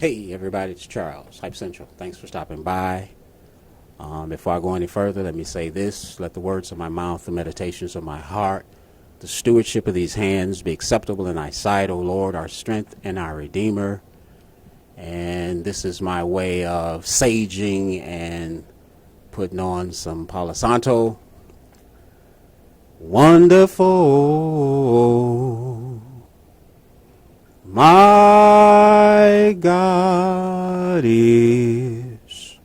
Hey everybody, it's Charles, Hype Central. Thanks for stopping by. Before I go any further, let me say this. Let the words of my mouth, the meditations of my heart, the stewardship of these hands be acceptable in thy sight, O Lord, our strength and our Redeemer. And this is my way of saging and putting on some Palo Santo. Wonderful, my God is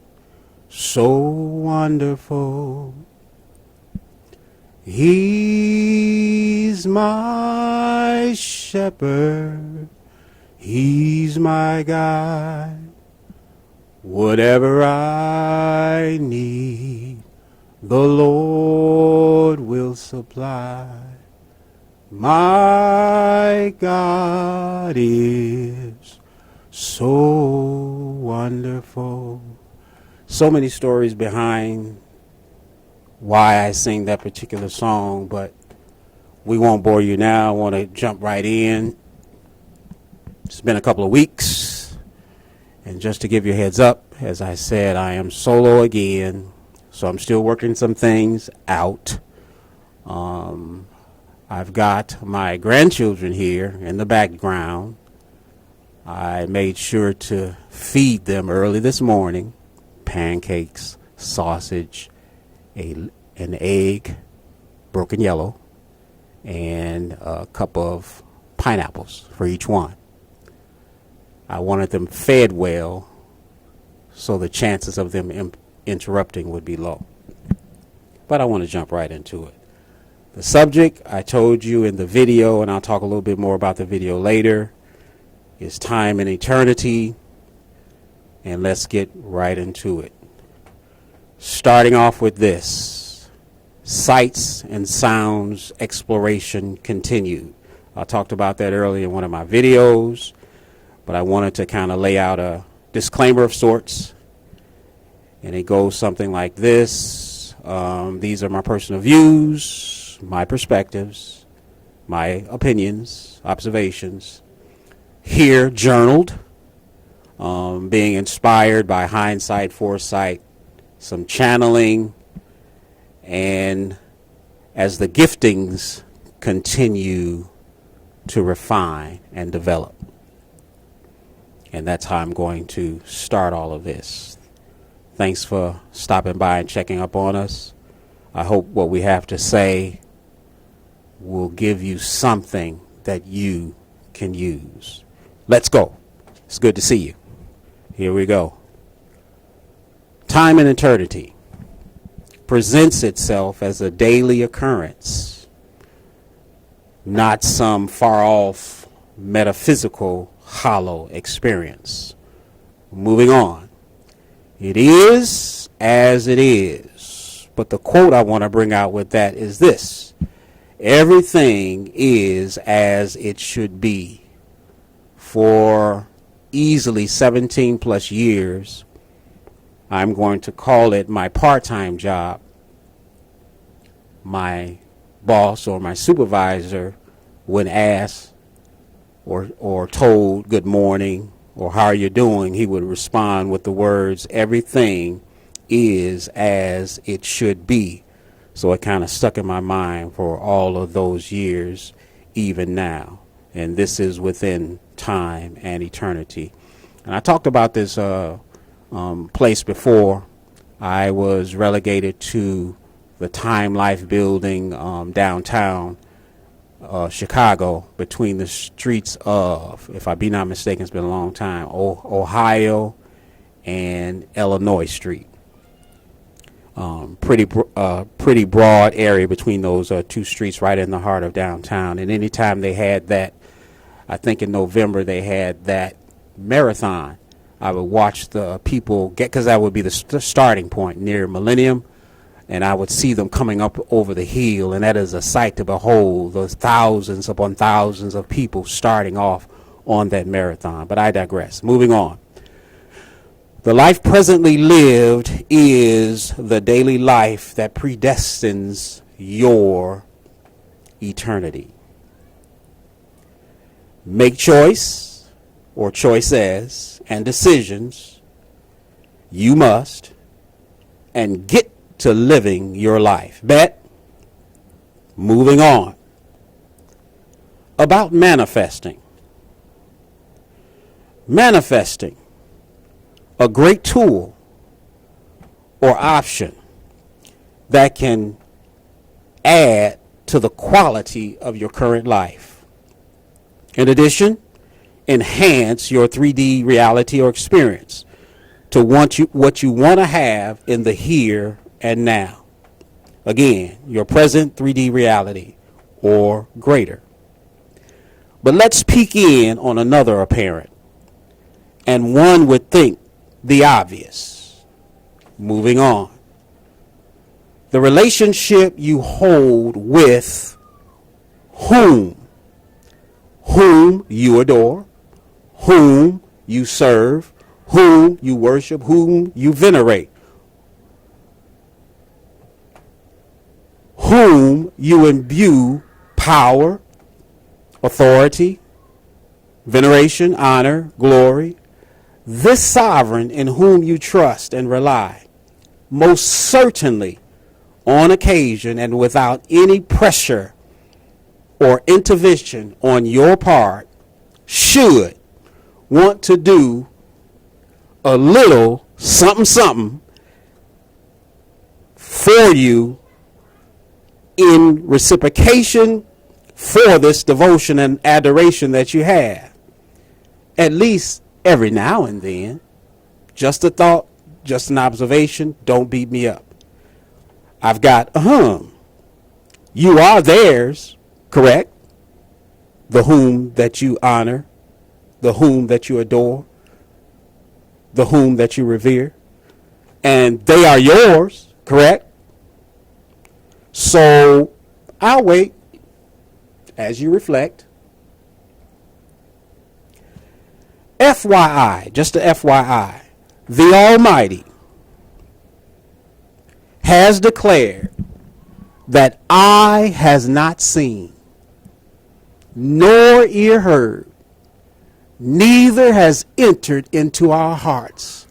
so wonderful. He's my shepherd. He's my guide. Whatever I need, the Lord will supply. My God is so wonderful. So many stories behind why I sing that particular song, but we won't bore you now. I want to jump right in. It's been a couple of weeks, and just to give you a heads up, as I said, I am solo again, so I'm still working some things out. I've got my grandchildren here in the background. I made sure to feed them early this morning, pancakes, sausage, an egg, broken yellow, and a cup of pineapples for each one. I wanted them fed well, so the chances of them interrupting would be low. But I want to jump right into it. The subject I told you in the video, and I'll talk a little bit more about the video later, is time and eternity. And let's get right into it. Starting off with this. Sights and sounds exploration continued. I talked about that earlier in one of my videos, but I wanted to kind of lay out a disclaimer of sorts. And it goes something like this. These are my personal views, my perspectives, my opinions, observations, here journaled, being inspired by hindsight, foresight, some channeling, and as the giftings continue to refine and develop. And that's how I'm going to start all of this. Thanks for stopping by and checking up on us. I hope what we have to say will give you something that you can use. Let's go. It's good to see you. Here we go. Time and eternity presents itself as a daily occurrence, not some far-off metaphysical hollow experience. Moving on. It is as it is. But the quote I want to bring out with that is this. Everything is as it should be. For easily 17 plus years, I'm going to call it my part-time job. My boss or my supervisor, when asked or told good morning or how are you doing, he would respond with the words, everything is as it should be. So it kind of stuck in my mind for all of those years, even now. And this is within time and eternity. And I talked about this place before. I was relegated to the Time Life building downtown Chicago, between the streets of, if I be not mistaken, it's been a long time, Ohio and Illinois Street. Pretty broad area between those two streets right in the heart of downtown. And anytime they had that, I think in November they had that marathon, I would watch the people get, because that would be the starting point near Millennium, and I would see them coming up over the hill, and that is a sight to behold, those thousands upon thousands of people starting off on that marathon. But I digress. Moving on. The life presently lived is the daily life that predestines your eternity. Make choice or choices and decisions you must and get to living your life. Bet. Moving on. About manifesting. Manifesting, a great tool or option that can add to the quality of your current life. In addition, enhance your 3D reality or experience to what you want to have in the here and now. Again, your present 3D reality or greater. But let's peek in on another apparent, and one would think the obvious. Moving on. The relationship you hold with whom you adore, whom you serve, whom you worship, whom you venerate, whom you imbue power, authority, veneration, honor, glory. This sovereign in whom you trust and rely, most certainly on occasion and without any pressure or intervention on your part, should want to do a little something for you in reciprocation for this devotion and adoration that you have. At least every now and then. Just a thought, just an observation. Don't beat me up. I've got you are theirs, correct? The whom that you honor, the whom that you adore, the whom that you revere, and they are yours, correct? So I'll wait as you reflect. FYI, just a FYI, the Almighty has declared that eye has not seen, nor ear heard, neither has entered into our hearts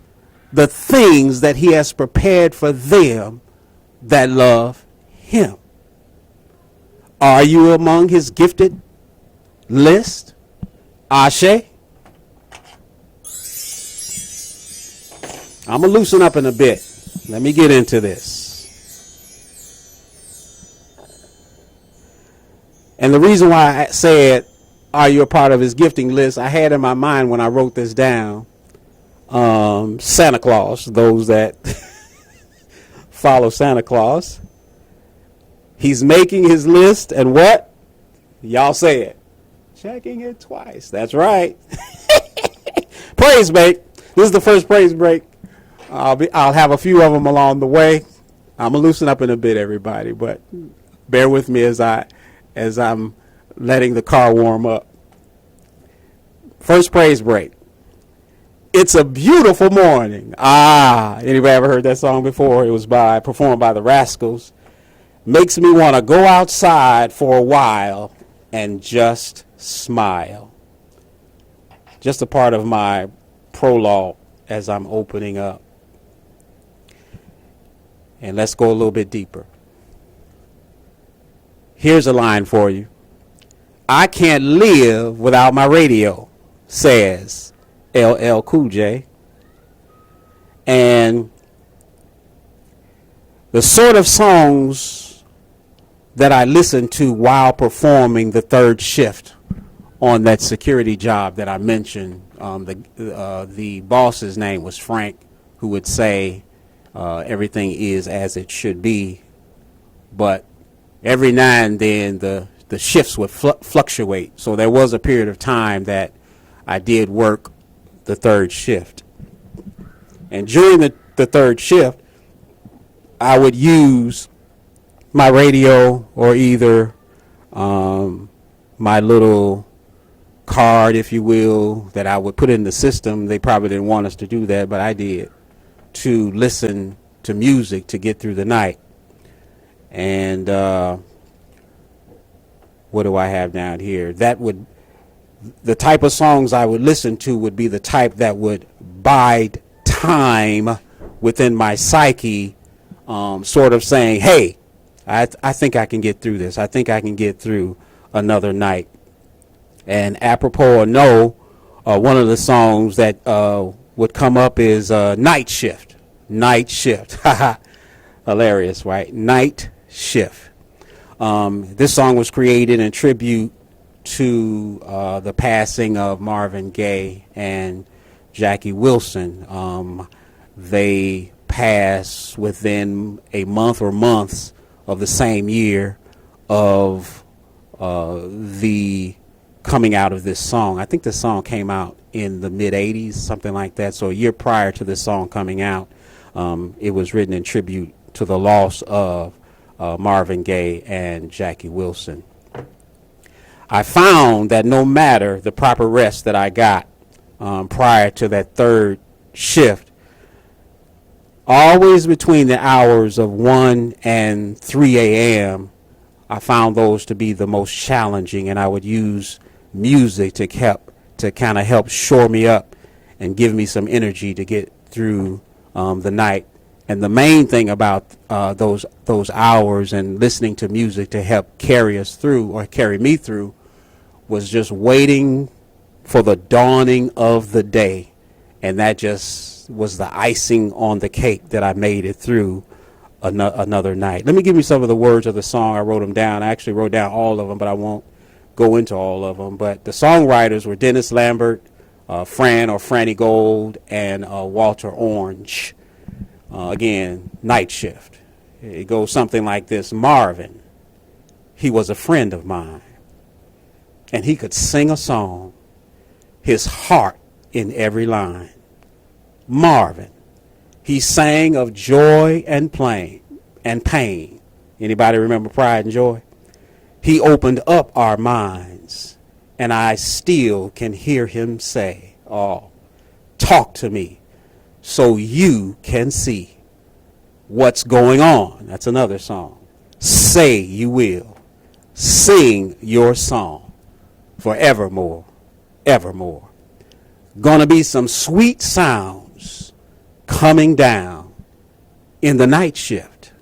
the things that he has prepared for them that love him. Are you among his gifted list? Ashe? I'm going to loosen up in a bit. Let me get into this. And the reason why I said, are you a part of his gifting list? I had in my mind when I wrote this down, Santa Claus, those that follow Santa Claus. He's making his list and what? Y'all say it. Checking it twice. That's right. Praise break. This is the first praise break. I'll have a few of them along the way. I'm gonna loosen up in a bit, everybody, but bear with me as I'm letting the car warm up. First praise break. It's a beautiful morning. Anybody ever heard that song before? It was performed by the Rascals. Makes me want to go outside for a while and just smile. Just a part of my prologue as I'm opening up. And let's go a little bit deeper. Here's a line for you. I can't live without my radio, says LL Cool J. And the sort of songs that I listened to while performing the third shift on that security job that I mentioned, the boss's name was Frank, who would say everything is as it should be, but every now and then the shifts would fluctuate. So there was a period of time that I did work the third shift. And during the third shift, I would use my radio or either my little card, if you will, that I would put in the system. They probably didn't want us to do that, but I did, to listen to music to get through the night. And what do I have down here? That would the type of songs I would listen to would be the type that would bide time within my psyche, sort of saying, hey, I think I can get through this. I think I can get through another night. And apropos or no, one of the songs that would come up is Night Shift. Night Shift. Hilarious, right? Night Shift. This song was created in tribute to the passing of Marvin Gaye and Jackie Wilson. They passed within a month or months of the same year of the coming out of this song. I think the song came out in the mid-'80s, something like that. So a year prior to this song coming out, it was written in tribute to the loss of Marvin Gaye and Jackie Wilson. I found that no matter the proper rest that I got prior to that third shift, always between the hours of 1 and 3 a.m., I found those to be the most challenging, and I would use music to kind of help shore me up and give me some energy to get through the night. And the main thing about those hours and listening to music to help carry us through or carry me through was just waiting for the dawning of the day. And that just was the icing on the cake that I made it through another night. Let me give you some of the words of the song. I wrote them down. I actually wrote down all of them, but I won't go into all of them. But the songwriters were Dennis Lambert, Fran or Franny Gold, and Walter Orange. Again, Night Shift. It goes something like this. Marvin, he was a friend of mine, and he could sing a song, his heart in every line. Marvin, he sang of joy and pain. Anybody remember Pride and Joy? He opened up our minds, and I still can hear him say, oh, talk to me so you can see what's going on. That's another song. Say you will. Sing your song forevermore, evermore. Gonna be some sweet sounds coming down in the night shift.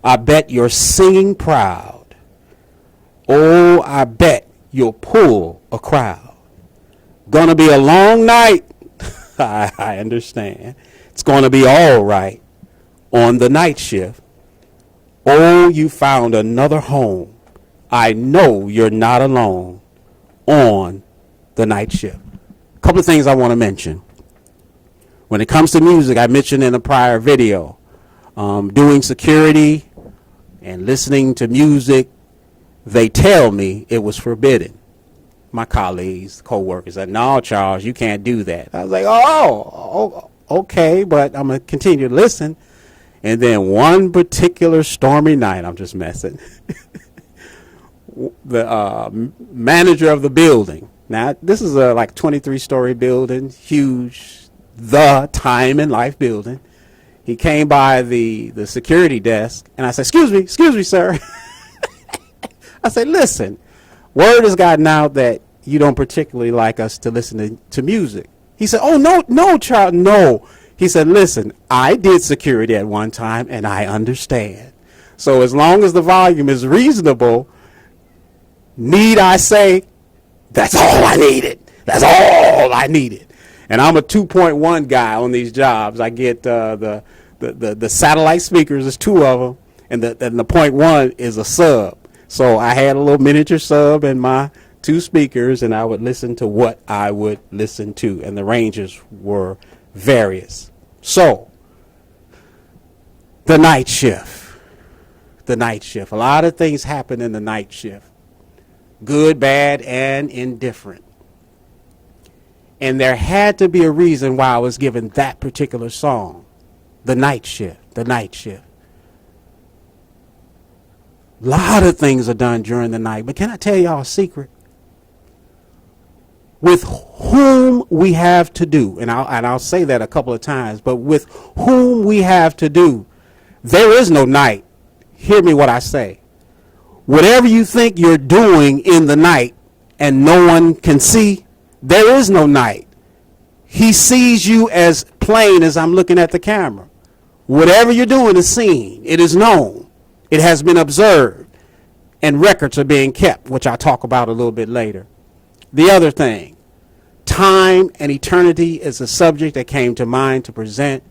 I bet you're singing proud. Oh, I bet you'll pull a crowd. Gonna be a long night. I understand. It's gonna be all right on the night shift. Oh, you found another home. I know you're not alone on the night shift. A couple of things I want to mention. When it comes to music, I mentioned in a prior video, doing security and listening to music, they tell me it was forbidden. My colleagues, co-workers said, no, Charles, you can't do that. I was like, oh, okay, but I'm going to continue to listen. And then one particular stormy night, I'm just messing, the manager of the building, now this is a like 23-story building, huge, the time in life building. He came by the security desk, and I said, excuse me, sir. I said, listen, word has gotten out that you don't particularly like us to listen to music. He said, oh, no, Charles, no. He said, listen, I did security at one time, and I understand. So as long as the volume is reasonable, need I say, that's all I needed. That's all I needed. And I'm a 2.1 guy on these jobs. I get the satellite speakers, there's two of them, and the 0.1 is a sub. So I had a little miniature sub and my two speakers, and I would listen to what I would listen to, and the ranges were various. So, the night shift. The night shift. A lot of things happen in the night shift. Good, bad, and indifferent. And there had to be a reason why I was given that particular song. The night shift. The night shift. A lot of things are done during the night. But can I tell y'all a secret? With whom we have to do, and I'll say that a couple of times, but with whom we have to do, there is no night. Hear me what I say. Whatever you think you're doing in the night and no one can see, there is no night. He sees you as plain as I'm looking at the camera. Whatever you're doing is seen. It is known. It has been observed. And records are being kept, which I'll talk about a little bit later. The other thing, time and eternity is a subject that came to mind to present.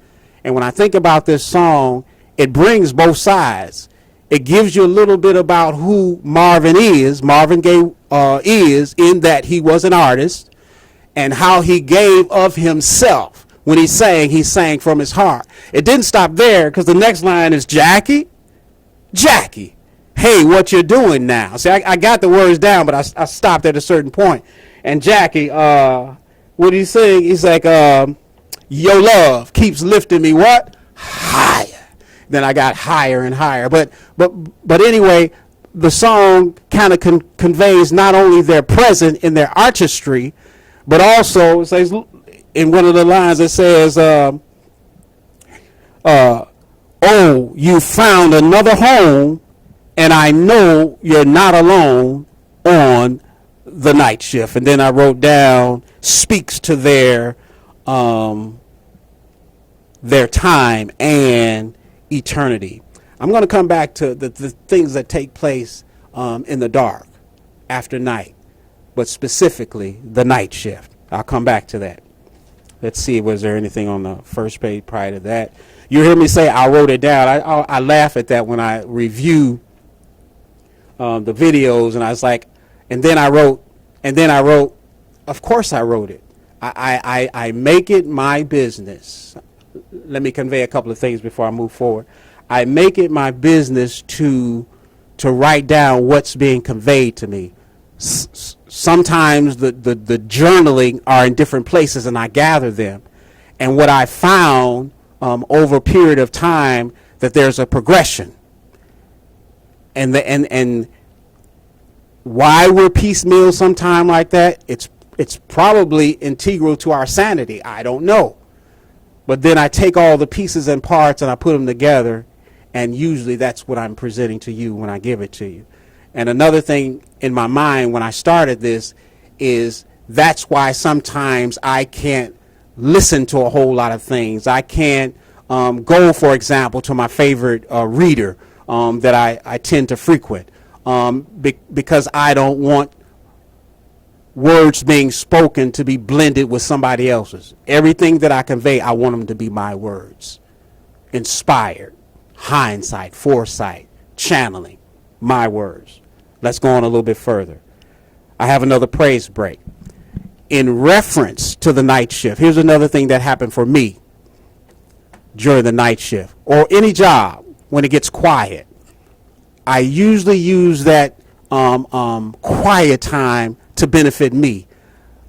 And when I think about this song, it brings both sides. It gives you a little bit about who Marvin Gaye is, in that he was an artist, and how he gave of himself. When he sang from his heart. It didn't stop there, because the next line is, Jackie, hey, what you doing now? See, I got the words down, but I stopped at a certain point. And Jackie, what did he sing? He's like, your love keeps lifting me what? Higher. Then I got higher and higher. But anyway, the song kind of conveys not only their present in their artistry, but also it says in one of the lines it says, oh, you found another home, and I know you're not alone on the night shift. And then I wrote down, speaks to their time and eternity. I'm going to come back to the things that take place in the dark after night, but specifically the night shift. I'll come back to that. Let's see, was there anything on the first page prior to that? You hear me say I wrote it down. I laugh at that when I review the videos, and I was like, and then I wrote, of course I wrote it. I make it my business. Let me convey a couple of things before I move forward. I make it my business to write down what's being conveyed to me. Sometimes the journaling are in different places, and I gather them. And what I found over a period of time, that there's a progression. And why we're piecemeal sometime like that, it's probably integral to our sanity. I don't know. But then I take all the pieces and parts and I put them together, and usually that's what I'm presenting to you when I give it to you. And another thing in my mind when I started this is that's why sometimes I can't listen to a whole lot of things. I can't go, for example, to my favorite reader that I tend to frequent because I don't want words being spoken to be blended with somebody else's. Everything that I convey, I want them to be my words. Inspired, hindsight, foresight, channeling, my words. Let's go on a little bit further. I have another praise break. In reference to the night shift, here's another thing that happened for me during the night shift, or any job when it gets quiet. I usually use that quiet time to benefit me.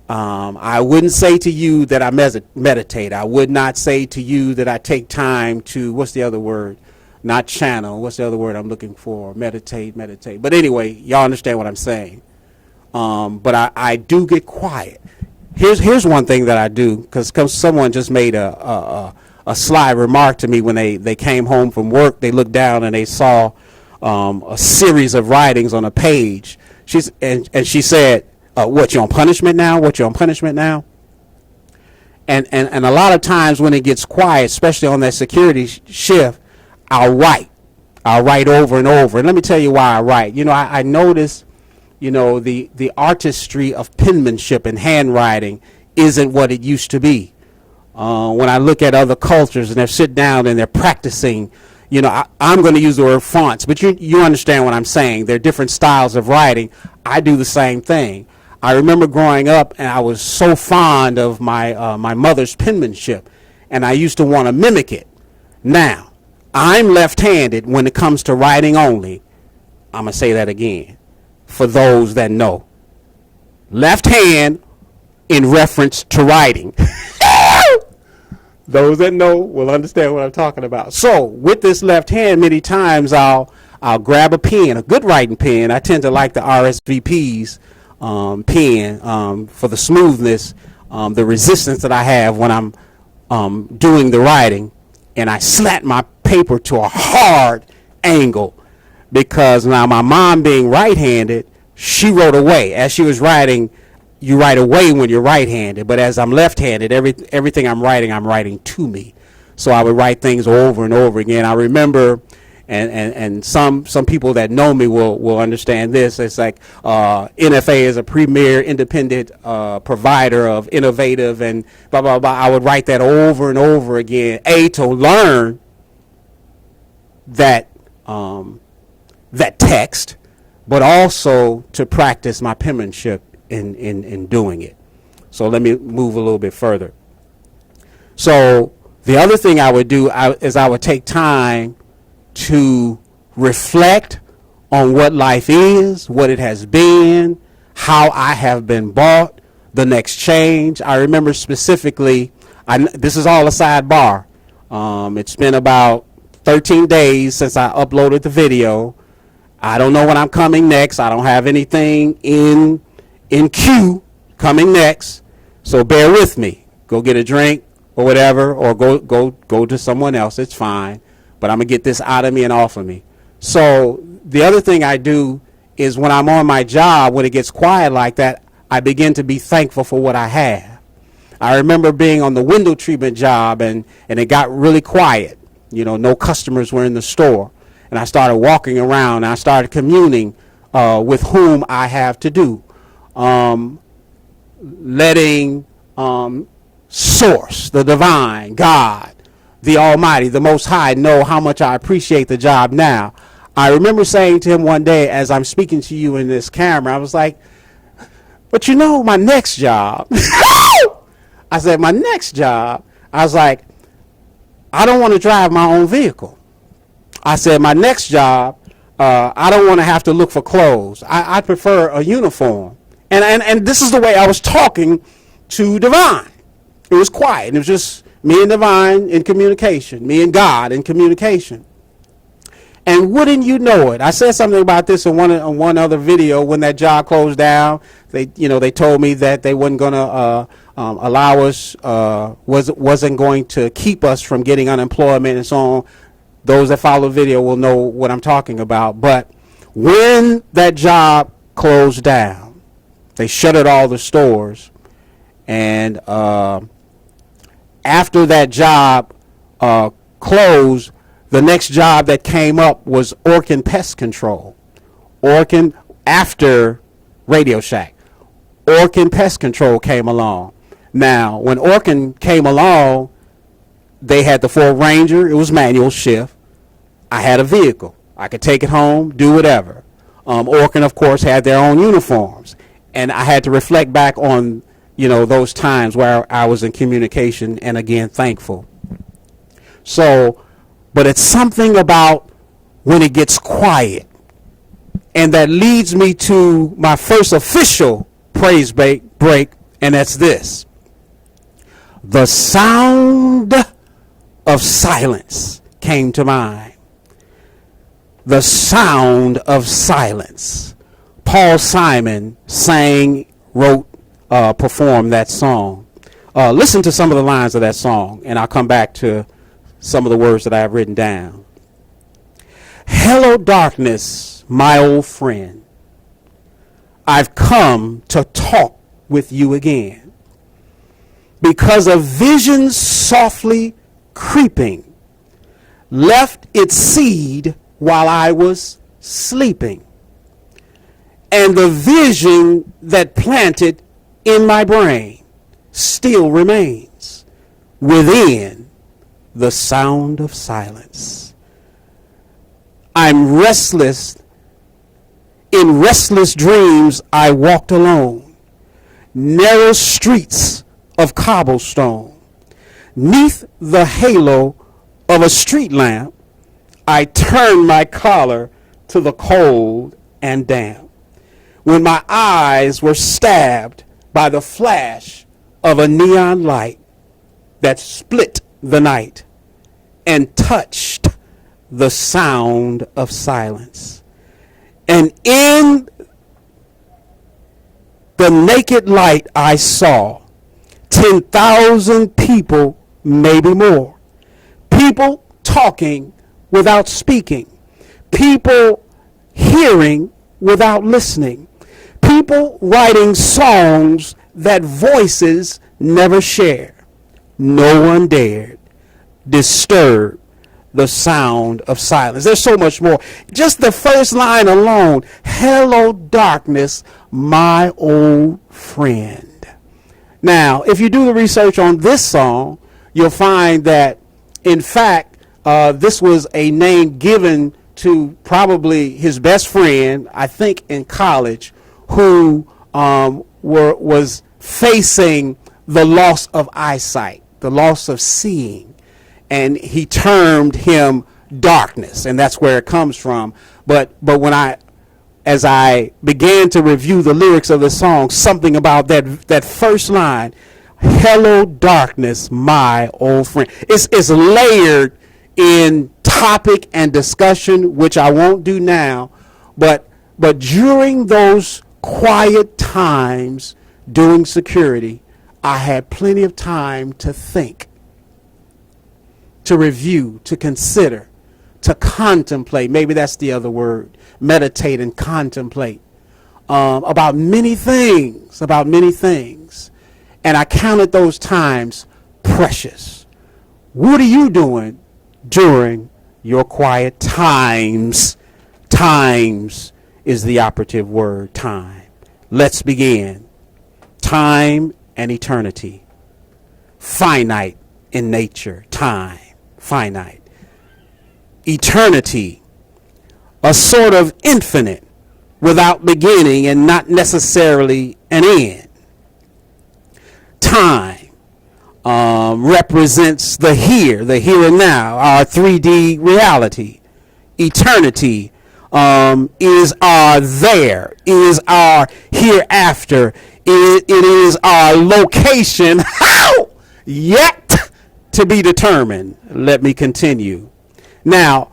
I wouldn't say to you that I meditate. I would not say to you that I take time to, what's the other word? Not channel. What's the other word I'm looking for? Meditate. But anyway, y'all understand what I'm saying. But I do get quiet. Here's one thing that I do, because someone just made a sly remark to me when they came home from work. They looked down and they saw a series of writings on a page. She said, what, you on punishment now? What, you on punishment now? And a lot of times when it gets quiet, especially on that security shift, I'll write over and over. And let me tell you why I write. I notice, the artistry of penmanship and handwriting isn't what it used to be. When I look at other cultures and they're sitting down and they're practicing, I'm going to use the word fonts, but you understand what I'm saying. There are different styles of writing. I do the same thing. I remember growing up, and I was so fond of my mother's penmanship, and I used to want to mimic it. Now, I'm left-handed when it comes to writing only. I'm going to say that again for those that know. Left hand in reference to writing. Those that know will understand what I'm talking about. So with this left hand, many times I'll grab a pen, a good writing pen. I tend to like the RSVP's pen for the smoothness, the resistance that I have when I'm doing the writing. And I slant my paper to a hard angle, because now my mom being right-handed, she wrote away. As she was writing, you write away when you're right-handed, but as I'm left-handed, everything I'm writing to me. So I would write things over and over again. I remember, and some people that know me will understand this. It's like NFA is a premier independent provider of innovative and blah, blah, blah. I would write that over and over again, to learn that that text, but also to practice my penmanship in doing it. So let me move a little bit further. So the other thing I would do is I would take time to reflect on what life is, what it has been, how I have been bought, the next change. I remember specifically, this is all a sidebar. It's been about 13 days since I uploaded the video. I don't know when I'm coming next. I don't have anything in queue coming next. So bear with me. Go get a drink or whatever, or go to someone else. It's fine. But I'm going to get this out of me and off of me. So the other thing I do is when I'm on my job, when it gets quiet like that, I begin to be thankful for what I have. I remember being on the window treatment job and it got really quiet. You know, no customers were in the store. And I started walking around and I started communing with whom I have to do. Letting Source, the divine, God, the Almighty, the Most High, know how much I appreciate the job now. I remember saying to him one day as I'm speaking to you in this camera, I was like, but you know, my next job, I said, my next job, I was like, I don't want to drive my own vehicle. I said, my next job, I don't want to have to look for clothes. I prefer a uniform. And this is the way I was talking to Divine. It was quiet. And it was just me and Divine in communication, me and God in communication. And wouldn't you know it? I said something about this in one other video when that job closed down. They told me that they wasn't going to allow us, wasn't going to keep us from getting unemployment and so on. Those that follow the video will know what I'm talking about. But when that job closed down, they shuttered all the stores. And after that job closed, the next job that came up was Orkin Pest Control. Orkin, after Radio Shack, Orkin Pest Control came along. Now, when Orkin came along, they had the Ford Ranger. It was manual shift. I had a vehicle. I could take it home, do whatever. Orkin, of course, had their own uniforms. And I had to reflect back on, those times where I was in communication and, again, thankful. So, but it's something about when it gets quiet. And that leads me to my first official praise break, and that's this. The sound of silence came to mind. The sound of silence. Paul Simon wrote, performed that song. Listen to some of the lines of that song, and I'll come back to some of the words that I have written down. Hello, darkness, my old friend. I've come to talk with you again. Because a vision softly creeping left its seed while I was sleeping. And the vision that planted in my brain still remains within the sound of silence. I'm restless. In restless dreams, I walked alone. Narrow streets of cobblestone. 'Neath the halo of a street lamp, I turned my collar to the cold and damp. When my eyes were stabbed by the flash of a neon light that split the night and touched the sound of silence. And in the naked light I saw 10,000 people, maybe more. People talking without speaking. People hearing without listening. people writing songs that voices never share. No one dared disturb the sound of silence. There's so much more. Just the first line alone, hello darkness, my old friend. Now, if you do the research on this song, you'll find that, in fact, this was a name given to probably his best friend, I think in college, who was facing the loss of eyesight, the loss of seeing. And he termed him darkness, and that's where it comes from. But as I began to review the lyrics of the song, something about that first line, hello darkness, my old friend. It's layered in topic and discussion, which I won't do now. But during those quiet times doing security, I had plenty of time to think, to review, to consider, to contemplate. Maybe that's the other word. Meditate and contemplate about many things. And I counted those times precious. What are you doing during your quiet times? Times is the operative word, time. Let's begin. Time and eternity. Finite in nature, time. Finite. Eternity, a sort of infinite without beginning and not necessarily an end. Time represents the here and now, our 3D reality. Eternity is our there, is our hereafter. It is our location. How? Yet to be determined. Let me continue. Now,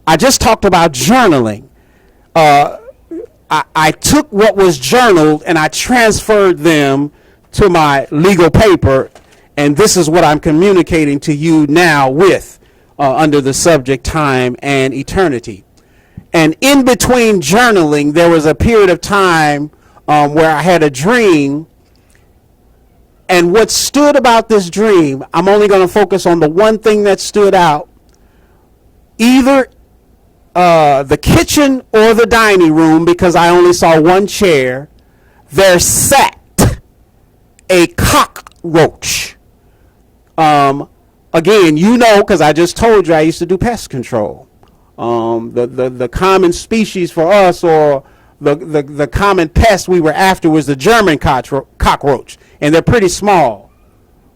I just talked about journaling. I took what was journaled and I transferred them to my legal paper, and this is what I'm communicating to you now with under the subject time and eternity. And in between journaling, there was a period of time where I had a dream. And what stood about this dream, I'm only going to focus on the one thing that stood out. Either the kitchen or the dining room, because I only saw one chair, there sat a cockroach. Again, you know, because I just told you I used to do pest control. The common species for us, or the common pest we were after, was the German cockroach, and they're pretty small.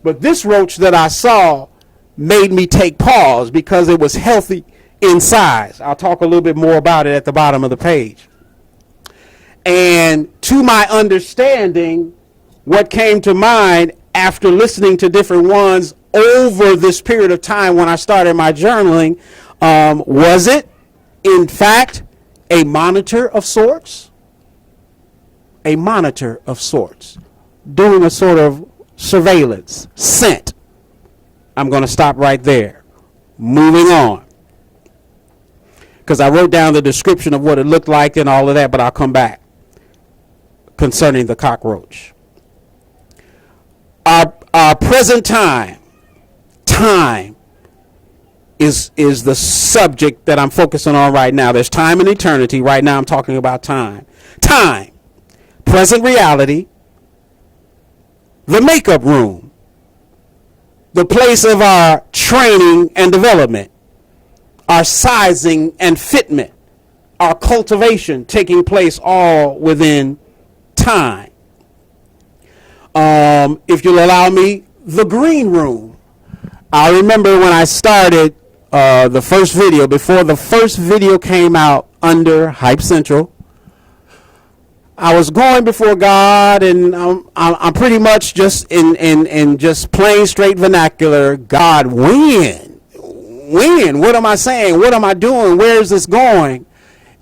But this roach that I saw made me take pause because it was healthy in size. I'll talk a little bit more about it at the bottom of the page. And to my understanding, what came to mind after listening to different ones over this period of time when I started my journaling, was it, in fact, a monitor of sorts? A monitor of sorts, doing a sort of surveillance, scent. I'm going to stop right there. Moving on, because I wrote down the description of what it looked like and all of that, but I'll come back concerning the cockroach. Our present time is the subject that I'm focusing on right now. There's time and eternity. Right now I'm talking about time. Time, present reality, the makeup room, the place of our training and development, our sizing and fitment, our cultivation taking place all within time. If you'll allow me, the green room. I remember when I started the first video, before the first video came out under Hype Central, I was going before God, and I'm pretty much just in just plain straight vernacular. God, when? What am I saying? What am I doing? Where is this going?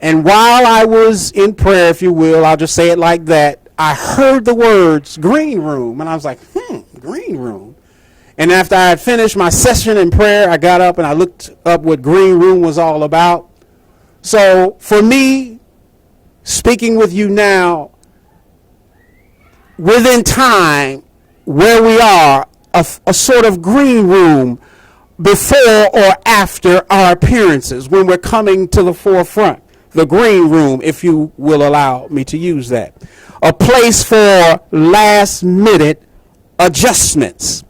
And while I was in prayer, if you will, I'll just say it like that, I heard the words green room, and I was like, green room. And after I had finished my session in prayer, I got up and I looked up what green room was all about. So for me, speaking with you now, within time where we are, a sort of green room before or after our appearances, when we're coming to the forefront. The green room, if you will allow me to use that. A place for last minute adjustments.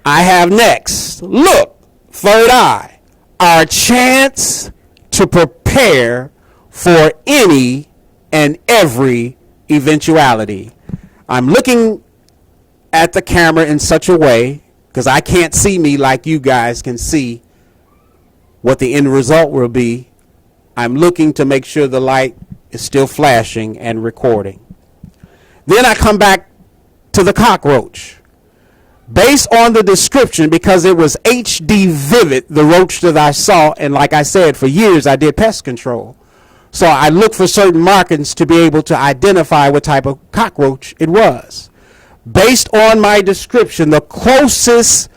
I have next, look, third eye, our chance to prepare for any and every eventuality. I'm looking at the camera in such a way, because I can't see me like you guys can see what the end result will be. I'm looking to make sure the light is still flashing and recording. Then I come back to the cockroach. Based on the description, because it was HD vivid, the roach that I saw, and like I said, for years I did pest control. So I looked for certain markings to be able to identify what type of cockroach it was. Based on my description, the closest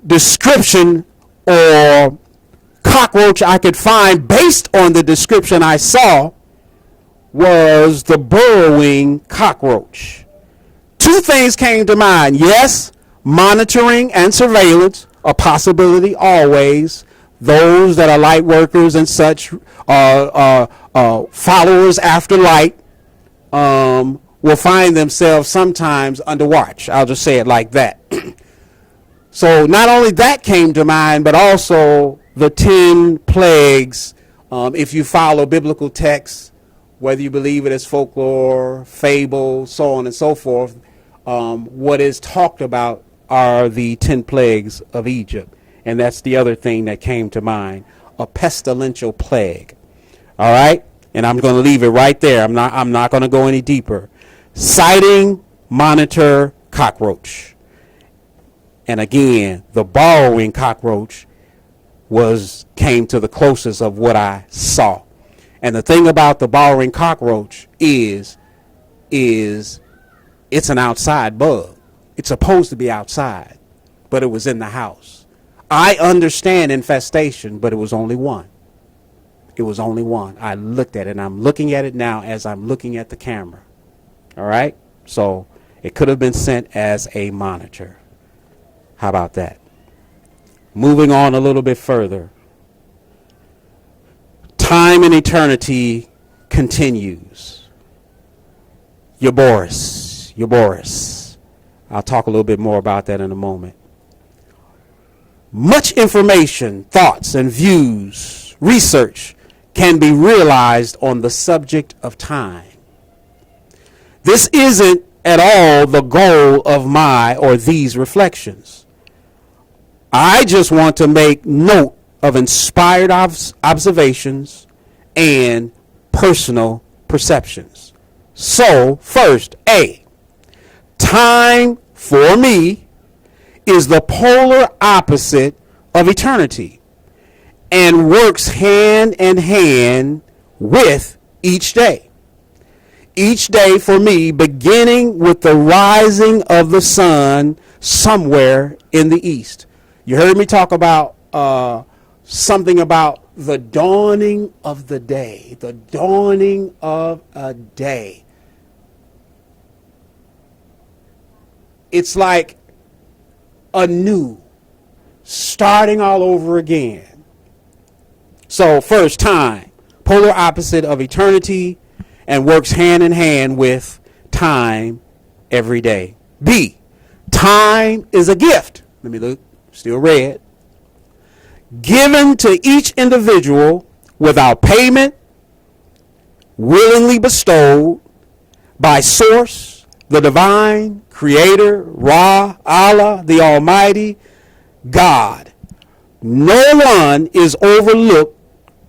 description or cockroach I could find based on the description I saw was the burrowing cockroach. Two things came to mind. Yes, monitoring and surveillance, a possibility always. Those that are light workers and such, followers after light, will find themselves sometimes under watch. I'll just say it like that. So not only that came to mind, but also the 10 plagues. If you follow biblical texts, whether you believe it as folklore, fable, so on and so forth, what is talked about are the 10 plagues of Egypt. And that's the other thing that came to mind, a pestilential plague. All right? And I'm going to leave it right there. I'm not going to go any deeper. Sighting, monitor, cockroach. And again, the burrowing cockroach came to the closest of what I saw. And the thing about the burrowing cockroach is it's an outside bug. It's supposed to be outside, but it was in the house. I understand infestation, but it was only one. It was only one. I looked at it, and I'm looking at it now as I'm looking at the camera. All right? So it could have been sent as a monitor. How about that? Moving on a little bit further. Time and eternity continues. Euboris. I'll talk a little bit more about that in a moment. Much information, thoughts, and views, research can be realized on the subject of time. This isn't at all the goal of my or these reflections. I just want to make note of inspired observations and personal perceptions. So, first, A, time for me is the polar opposite of eternity and works hand in hand with each day. Each day for me, beginning with the rising of the sun somewhere in the east. You heard me talk about something about the dawning of the day. The dawning of a day. It's like anew, starting all over again. So first, time, polar opposite of eternity, and works hand in hand with time every day. B, time is a gift. Let me look, still red. Given to each individual without payment, willingly bestowed by source, the divine, creator, Ra, Allah, the Almighty, God. No one is overlooked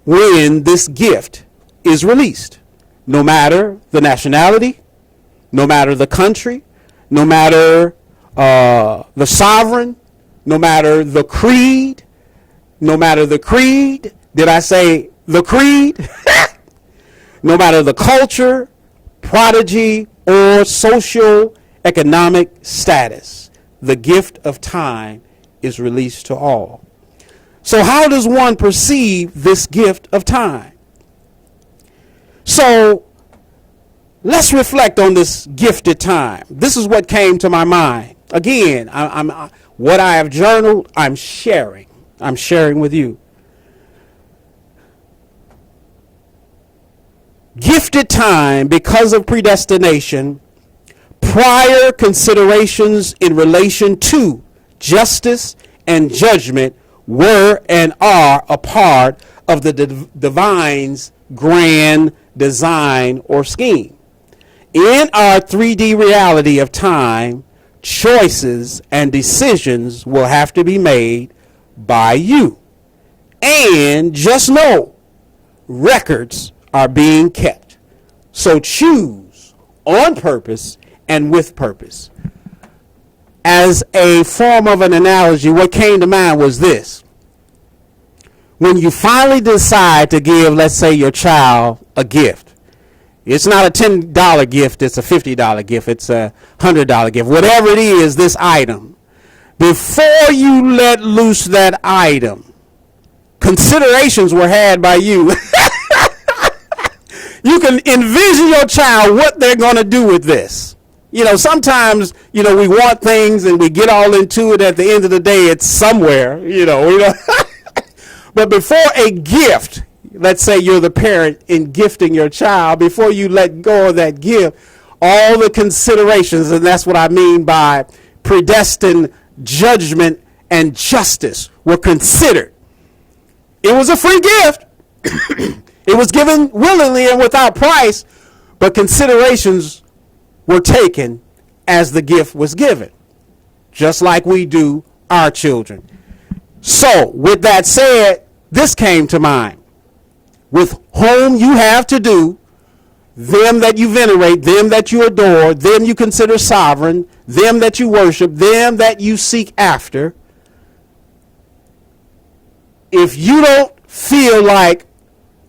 when this gift is released. No matter the nationality, no matter the country, no matter the sovereign, no matter the creed, no matter the creed. Did I say the creed? No matter the culture, prodigy, or social economic status, the gift of time is released to all. So how does one perceive this gift of time? So Let's reflect on this gifted time. This is what came to my mind. Again, what I have journaled, I'm sharing. I'm sharing with you. Gifted time, because of predestination, prior considerations in relation to justice and judgment were and are a part of the divine's grand design or scheme. In our 3D reality of time, choices and decisions will have to be made by you. And just know, records are being kept. So choose on purpose and with purpose. As a form of an analogy, what came to mind was this. When you finally decide to give, let's say, your child a gift, it's not a $10 gift, it's a $50 gift, it's a $100 gift, whatever it is, this item. Before you let loose that item, considerations were had by you. You can envision your child, what they're going to do with this. You know, sometimes, we want things and we get all into it. At the end of the day, it's somewhere, But before a gift, let's say you're the parent in gifting your child, before you let go of that gift, all the considerations, and that's what I mean by predestined judgment and justice, were considered. It was a free gift. It was given willingly and without price, but considerations were taken as the gift was given, just like we do our children. So, with that said, this came to mind. With whom you have to do, them that you venerate, them that you adore, them you consider sovereign, them that you worship, them that you seek after. If you don't feel like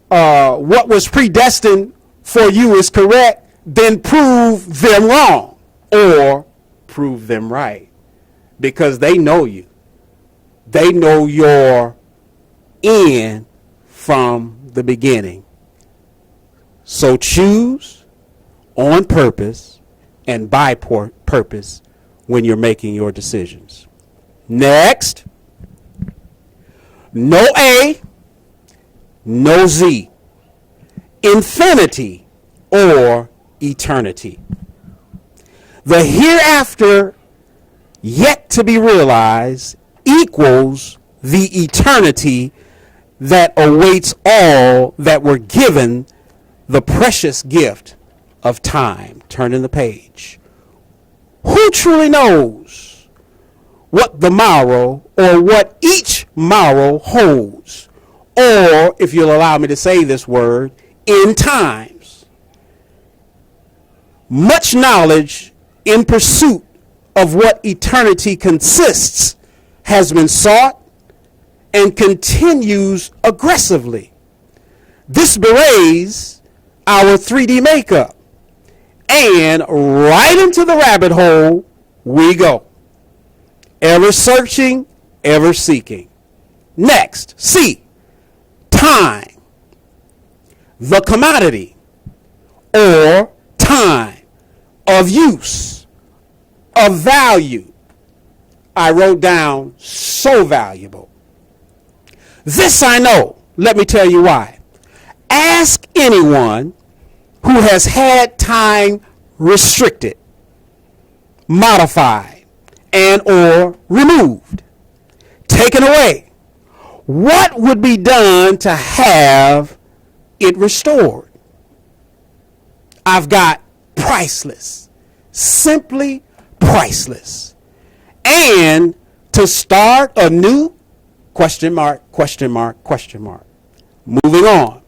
what was predestined for you is correct, then prove them wrong or prove them right, because they know you. They know your end from the beginning. So choose on purpose and by purpose when you're making your decisions. Next, no A, no Z. Infinity or eternity. The hereafter yet to be realized equals the eternity that awaits all that were given the precious gift of time. Turning the page. Who truly knows what the morrow or what each morrow holds? Or, if you'll allow me to say this word, in times. Much knowledge in pursuit of what eternity consists has been sought and continues aggressively. This berates our 3D makeup, and right into the rabbit hole we go. Ever searching, ever seeking. Next, C, time. The commodity or time of use, of value. I wrote down so valuable. This I know. Let me tell you why. Ask anyone who has had time restricted, modified, and or removed, taken away. What would be done to have it restored? I've got priceless, simply priceless. And to start anew, question mark, question mark, question mark. Moving on.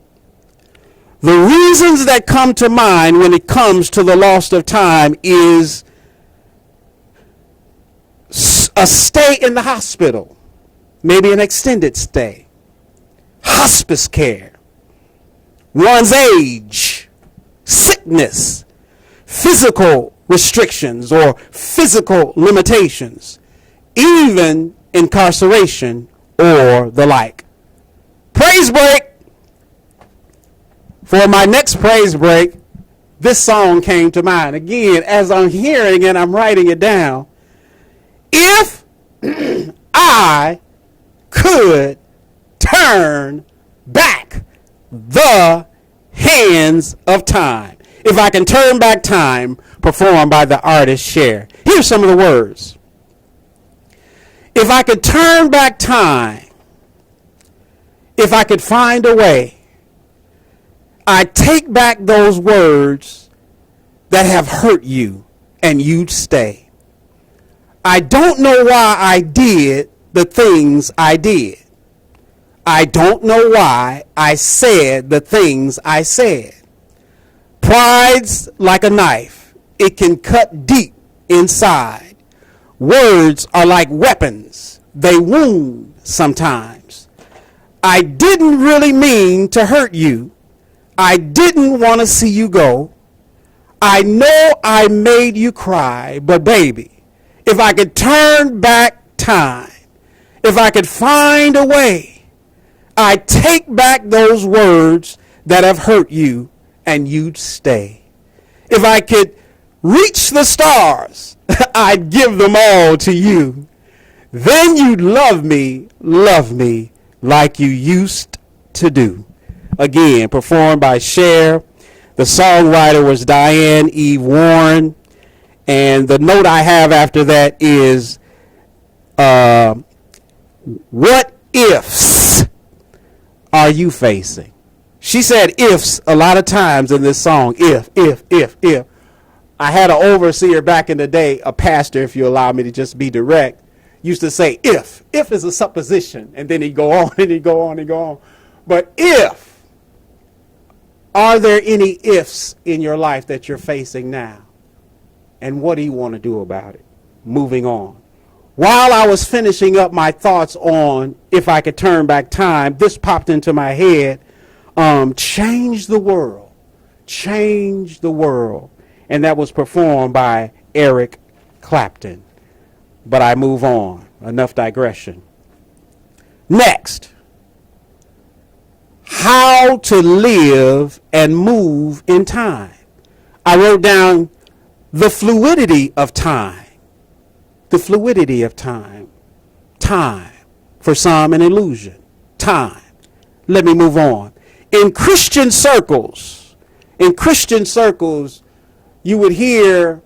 The reasons that come to mind when it comes to the loss of time is a stay in the hospital, maybe an extended stay, hospice care, one's age, sickness, physical restrictions or physical limitations, even incarceration or the like. Praise break. For my next praise break, this song came to mind. Again, as I'm hearing and I'm writing it down, if I could turn back the hands of time. If I can turn back time, performed by the artist Cher. Here's some of the words. If I could turn back time, if I could find a way, I'd take back those words that have hurt you and you'd stay. I don't know why I did the things I did. I don't know why I said the things I said. Pride's like a knife. It can cut deep inside. Words are like weapons. They wound sometimes. I didn't really mean to hurt you. I didn't want to see you go. I know I made you cry, but baby, if I could turn back time, if I could find a way, I'd take back those words that have hurt you and you'd stay. If I could reach the stars, I'd give them all to you. Then you'd love me like you used to do. Again, performed by Cher. The songwriter was Diane Eve Warren. And the note I have after that is, what ifs are you facing? She said ifs a lot of times in this song. If. I had an overseer back in the day, a pastor, if you allow me to just be direct, used to say if. If is a supposition. And then he'd go on and he'd go on and go on. But if, are there any ifs in your life that you're facing now? And what do you want to do about it? Moving on. While I was finishing up my thoughts on if I could turn back time, this popped into my head. Change the world. Change the world. And that was performed by Eric Clapton. But I move on. Enough digression. Next. How to live and move in time. I wrote down the fluidity of time. The fluidity of time. Time. For some, an illusion. Time. Let me move on. In Christian circles, you would hear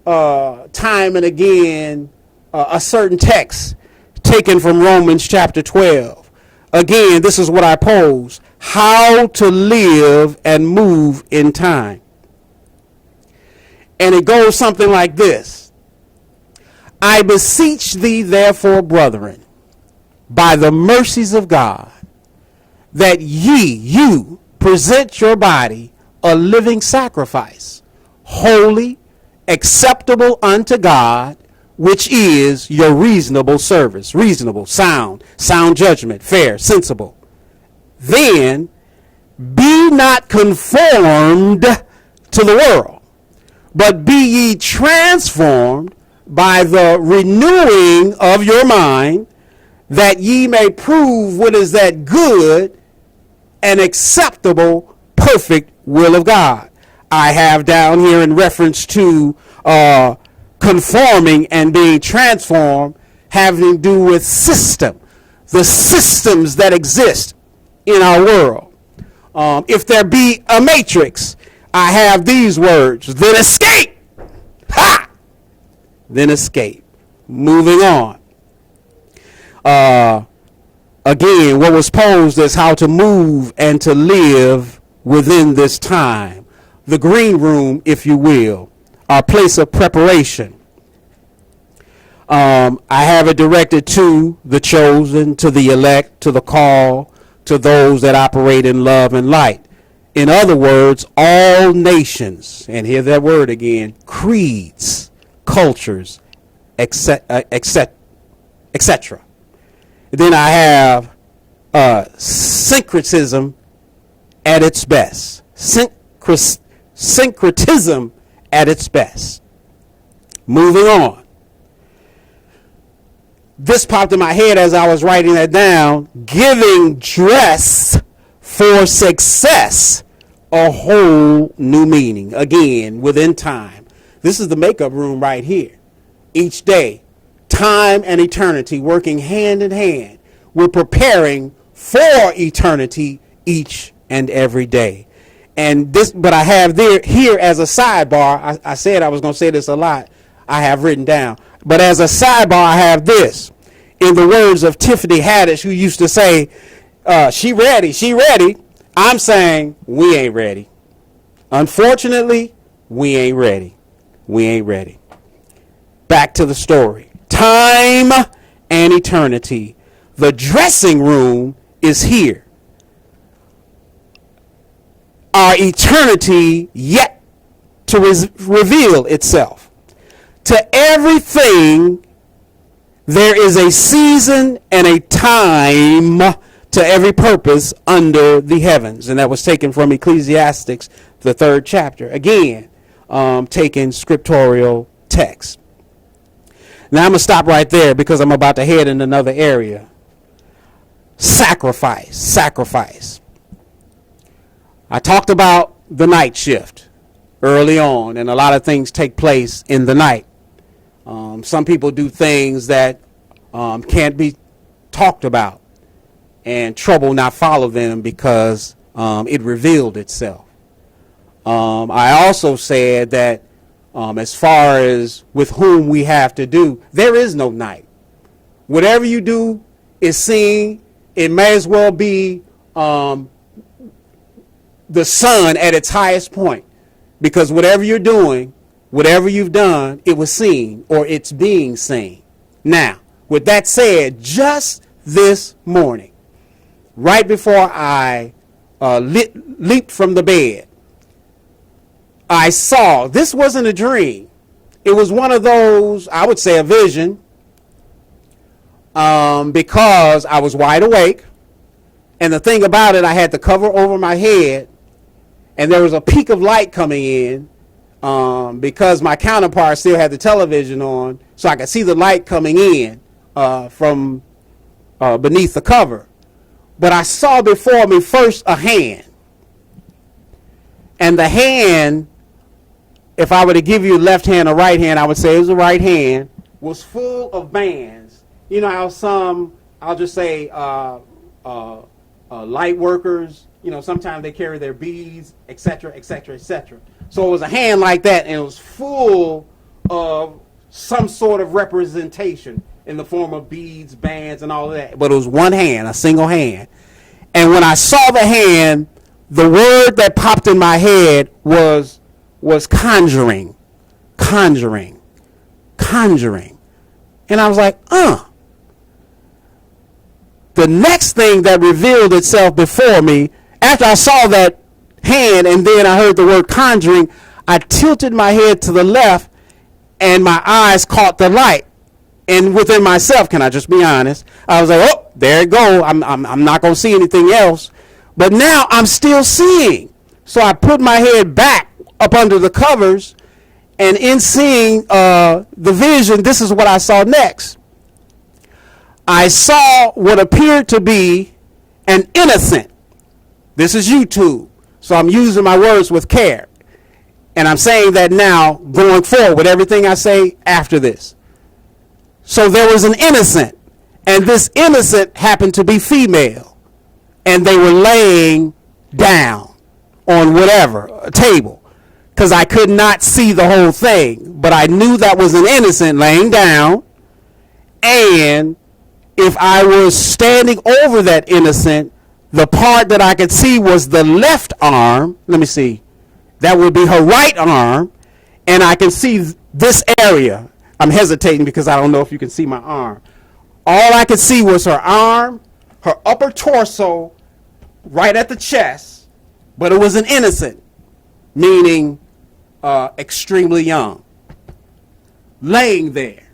time and again a certain text taken from Romans chapter 12. Again, this is what I pose. How to live and move in time. And it goes something like this. I beseech thee, therefore, brethren, by the mercies of God, that you present your body a living sacrifice, holy, acceptable unto God, which is your reasonable service. Reasonable, sound judgment, fair, sensible. Then be not conformed to the world, but be ye transformed by the renewing of your mind, that ye may prove what is that good and acceptable, perfect will of God. I have down here in reference to conforming and being transformed, having to do with system, the systems that exist in our world. If there be a matrix, I have these words, then escape. Ha! Then escape. Moving on. Again, what was posed is how to move and to live within this time. The green room, if you will, our place of preparation. I have it directed to the chosen, to the elect, to the call, to those that operate in love and light. In other words, all nations, and hear that word again, creeds, cultures, etc. Then I have syncretism at its best. Syncretism at its best. Moving on. This popped in my head as I was writing that down. Giving dress for success a whole new meaning. Again, within time. This is the makeup room right here. Each day, time and eternity working hand in hand. We're preparing for eternity each and every day. And this, but I have here as a sidebar, I said I was going to say this a lot. I have written down. But as a sidebar, I have this. In the words of Tiffany Haddish, who used to say, she ready. I'm saying we ain't ready. Unfortunately, we ain't ready. We ain't ready. Back to the story. Time and eternity. The dressing room is here. Our eternity yet to reveal itself. To everything, there is a season and a time to every purpose under the heavens. And that was taken from Ecclesiastes, the 3rd chapter. Again, taking scriptural text. Now I'm going to stop right there because I'm about to head in another area. Sacrifice. I talked about the night shift early on, and a lot of things take place in the night. Some people do things that can't be talked about, and trouble not follow them because it revealed itself. I also said that as far as with whom we have to do, there is no night. Whatever you do is seen. It may as well be the sun at its highest point, because whatever you're doing, whatever you've done, it was seen or it's being seen. Now, with that said, just this morning, right before I leaped from the bed, I saw, this wasn't a dream. It was one of those, I would say a vision, because I was wide awake. And the thing about it, I had the cover over my head, and there was a peak of light coming in because my counterpart still had the television on, so I could see the light coming in from beneath the cover. But I saw before me first a hand. And the hand, if I were to give you left hand or right hand, I would say it was the right hand, was full of bands. You know how some, I'll just say, light workers, you know, sometimes they carry their beads, etc., etc., etc. So it was a hand like that, and it was full of some sort of representation in the form of beads, bands, and all of that. But it was one hand, a single hand. And when I saw the hand, the word that popped in my head was conjuring. And I was like, The next thing that revealed itself before me, after I saw that hand and then I heard the word conjuring, I tilted my head to the left and my eyes caught the light. And within myself, can I just be honest, I was like, oh, there it go. I'm not going to see anything else. But now I'm still seeing. So I put my head back up under the covers, and in seeing the vision, this is what I saw next. I saw what appeared to be an innocent. This is YouTube, so I'm using my words with care. And I'm saying that now going forward, everything I say after this. So there was an innocent, and this innocent happened to be female, and they were laying down on whatever, a table, because I could not see the whole thing, but I knew that was an innocent laying down, and if I was standing over that innocent, the part that I could see was the left arm. Let me see. That would be her right arm, and I can see this area. I'm hesitating because I don't know if you can see my arm. All I could see was her arm, her upper torso, right at the chest, but it was an innocent, meaning extremely young, laying there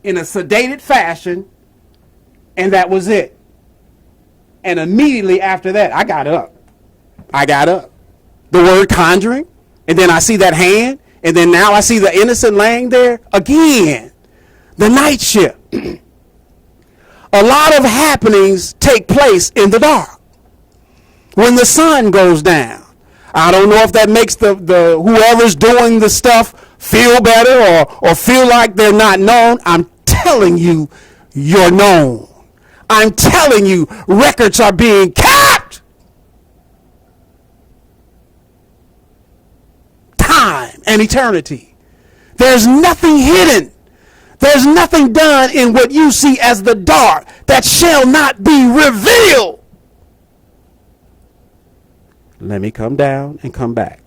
in a sedated fashion, and that was it. And immediately after that, I got up. The word conjuring, and then I see that hand, and then now I see the innocent laying there again. The night shift. A lot of happenings take place in the dark. when the sun goes down. I don't know if that makes the whoever's doing the stuff feel better or feel like they're not known. I'm telling you, you're known. I'm telling you, records are being kept. Time and eternity. There's nothing hidden. There's nothing done in what you see as the dark that shall not be revealed. Let me come down and come back.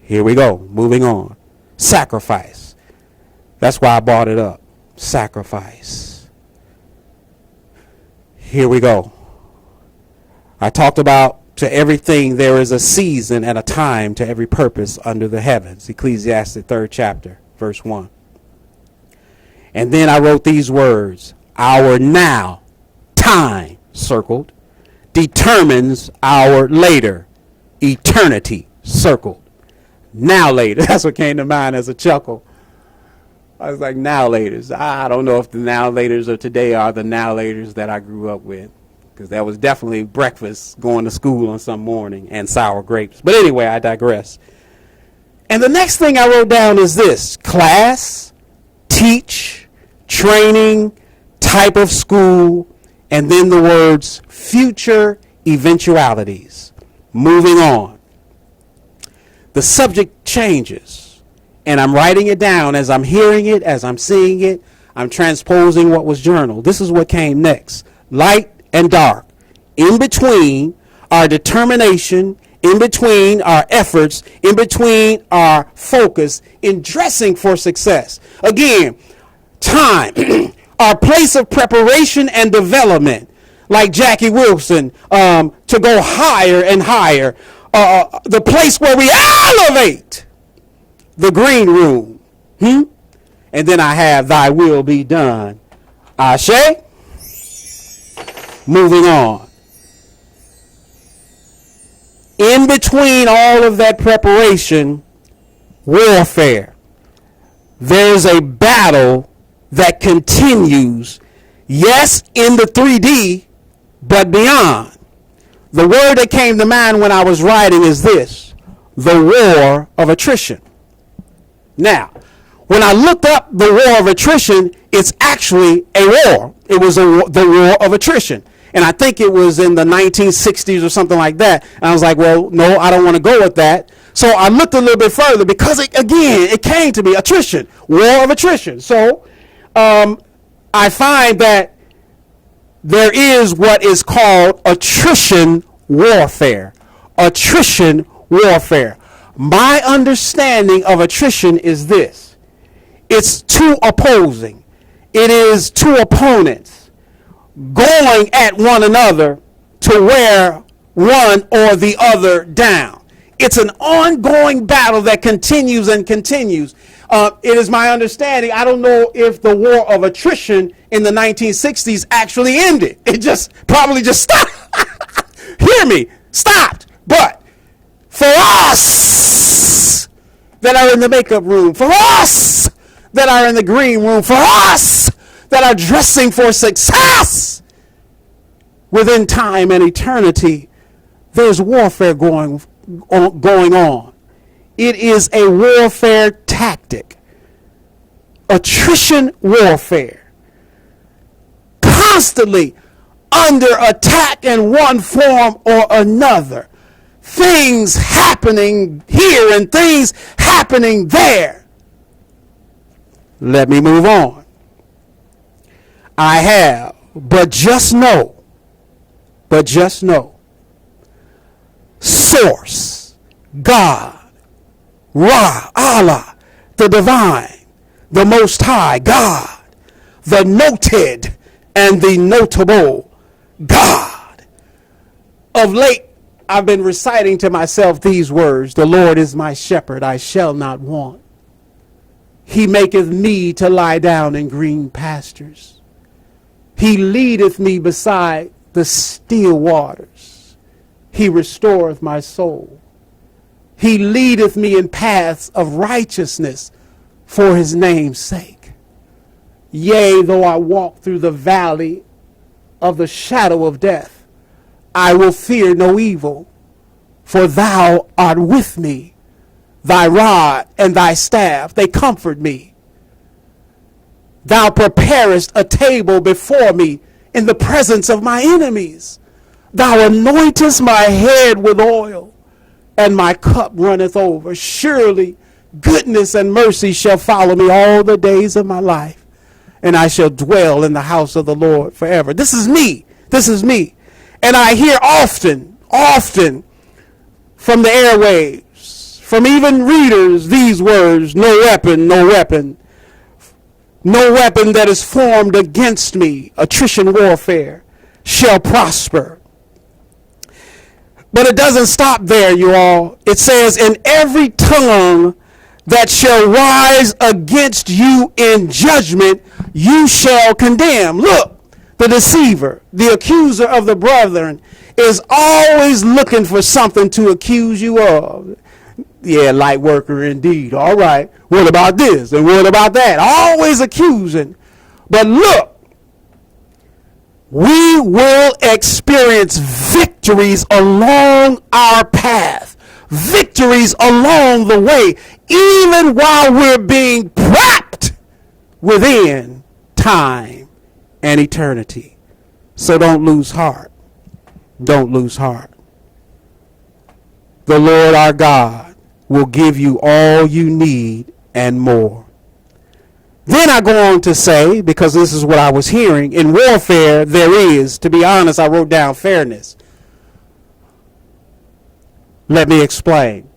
Here we go. Moving on. Sacrifice. That's why I brought it up. Sacrifice. Here we go. I talked about to everything there is a season and a time to every purpose under the heavens. Ecclesiastes 3rd chapter, verse 1. And then I wrote these words. Our now, time, circled, determines our later, eternity, circled. Now later. That's what came to mind as a chuckle. I was like, now laters. I don't know if the now laters of today are the now laters that I grew up with. Because that was definitely breakfast going to school on some morning and sour grapes. But anyway, I digress. And the next thing I wrote down is this. Class, teach, training, type of school, and then the words future eventualities. Moving on. The subject changes. And I'm writing it down as I'm hearing it, as I'm seeing it. I'm transposing what was journaled. This is what came next. Light and dark. In between our determination, in between our efforts, in between our focus in dressing for success. Again, time, our place of preparation and development, like Jackie Wilson, to go higher and higher. The place where we elevate, the green room. And then I have thy will be done. Ashe. Moving on. In between all of that preparation, warfare. There's a battle that continues, yes, in the 3D, but beyond. The word that came to mind when I was writing is this: the war of attrition. Now, when I looked up the war of attrition, it's actually a war. It was the war of attrition. And I think it was in the 1960s or something like that. And I was like, well, no, I don't want to go with that. So I looked a little bit further because, it came to me, attrition, war of attrition. So I find that there is what is called attrition warfare. Attrition warfare. My understanding of attrition is this. It's two opposing. It is two opponents going at one another to wear one or the other down. It's an ongoing battle that continues and continues. It is my understanding, I don't know if the war of attrition in the 1960s actually ended. It probably just stopped. Hear me, stopped. But for us that are in the makeup room, for us that are in the green room, for us that are dressing for success within time and eternity, there's warfare going on. It is a warfare tactic. Attrition warfare. Constantly under attack in one form or another. Things happening here and things happening there. Let me move on. I have, but just know, source, God, Ra, Allah, the divine, the most high, God, the noted and the notable, God. Of late, I've been reciting to myself these words: the Lord is my shepherd, I shall not want. He maketh me to lie down in green pastures. He leadeth me beside the still waters. He restoreth my soul. He leadeth me in paths of righteousness for his name's sake. Yea, though I walk through the valley of the shadow of death, I will fear no evil, for thou art with me. Thy rod and thy staff, they comfort me. Thou preparest a table before me in the presence of my enemies. Thou anointest my head with oil, and my cup runneth over. Surely goodness and mercy shall follow me all the days of my life, and I shall dwell in the house of the Lord forever. This is me. This is me. And I hear often from the airwaves, from even readers, these words, no weapon, no weapon. No weapon that is formed against me, attrition warfare, shall prosper. But it doesn't stop there, you all. It says, in every tongue that shall rise against you in judgment, you shall condemn. Look, the deceiver, the accuser of the brethren, is always looking for something to accuse you of. Yeah, light worker indeed. All right. What about this? And what about that? Always accusing. But look, we will experience victories along our path, victories along the way, even while we're being trapped within time and eternity. So don't lose heart. Don't lose heart. The Lord our God will give you all you need and more. Then I go on to say, because this is what I was hearing, in warfare there is, to be honest, I wrote down fairness. Let me explain.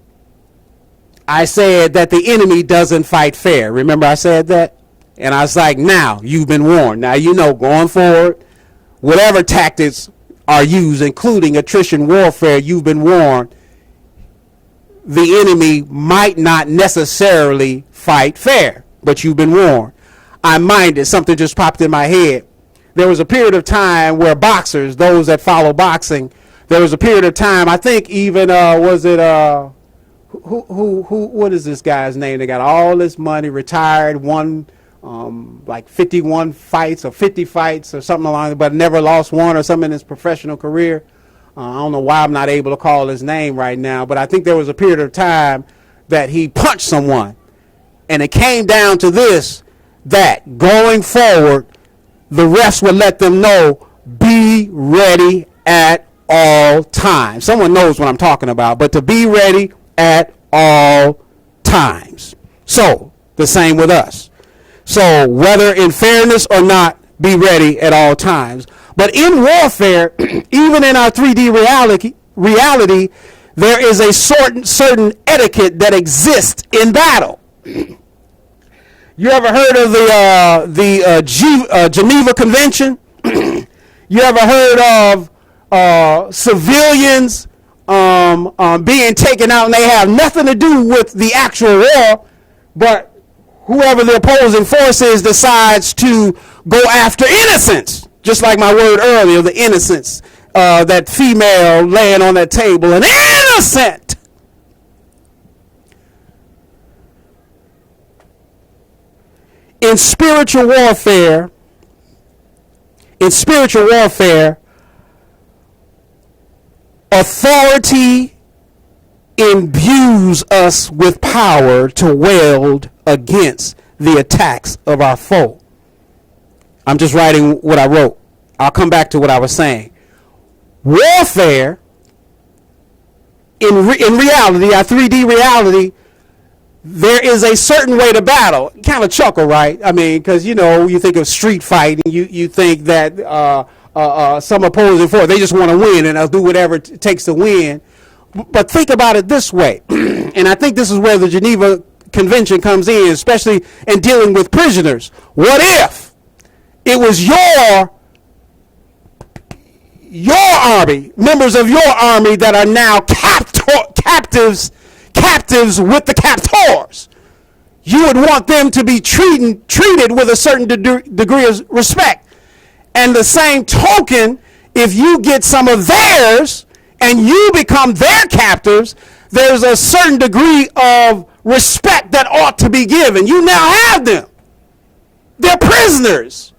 I said that the enemy doesn't fight fair. Remember I said that? And I was like, now you've been warned. Now you know going forward, whatever tactics are used, including attrition warfare, you've been warned. The enemy might not necessarily fight fair, but you've been warned. I'm minded. Something just popped in my head. There was a period of time where boxers, those that follow boxing, there was a period of time, I think even, what is this guy's name? They got all this money, retired, won like 51 fights or 50 fights or something along that, but never lost one or something in his professional career. I don't know why I'm not able to call his name right now, but I think there was a period of time that he punched someone. And it came down to this, that going forward, the refs would let them know, be ready at all times. Someone knows what I'm talking about, but to be ready at all times. So, the same with us. So, whether in fairness or not, be ready at all times. But in warfare, even in our 3D reality, there is a certain etiquette that exists in battle. You ever heard of the Geneva Convention? You ever heard of civilians being taken out and they have nothing to do with the actual war, but whoever the opposing force is decides to go after innocents? Just like my word earlier, the innocence, that female laying on that table, an innocent. In spiritual warfare, authority imbues us with power to wield against the attacks of our foe. I'm just writing what I wrote. I'll come back to what I was saying. Warfare, in reality, our 3D reality, there is a certain way to battle. Kind of chuckle, right? I mean, because, you know, you think of street fighting, you think that some opposing force, they just want to win and they'll do whatever it takes to win. But think about it this way, and I think this is where the Geneva Convention comes in, especially in dealing with prisoners. What if it was your army, members of your army that are now captives with the captors? You would want them to be treated with a certain degree of respect. And the same token, if you get some of theirs and you become their captors, there's a certain degree of respect that ought to be given. You now have them. They're prisoners.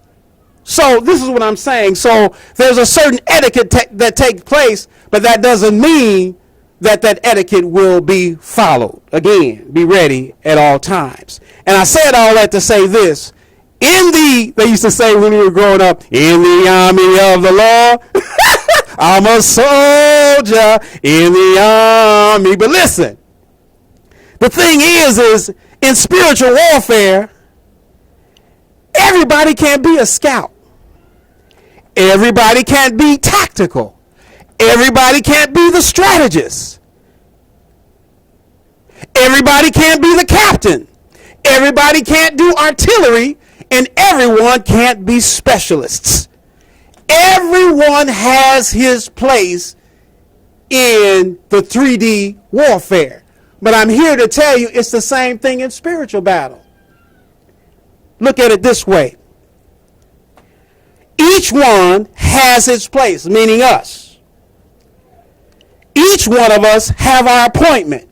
So this is what I'm saying. So there's a certain etiquette that takes place, but that doesn't mean that that etiquette will be followed. Again, be ready at all times. And I said all that to say this. They used to say when we were growing up, in the army of the Lord, I'm a soldier in the army. But listen, the thing is in spiritual warfare, everybody can't be a scout. Everybody can't be tactical. Everybody can't be the strategist. Everybody can't be the captain. Everybody can't do artillery, and everyone can't be specialists. Everyone has his place in the 3D warfare. But I'm here to tell you it's the same thing in spiritual battle. Look at it this way. Each one has its place, meaning us. Each one of us have our appointment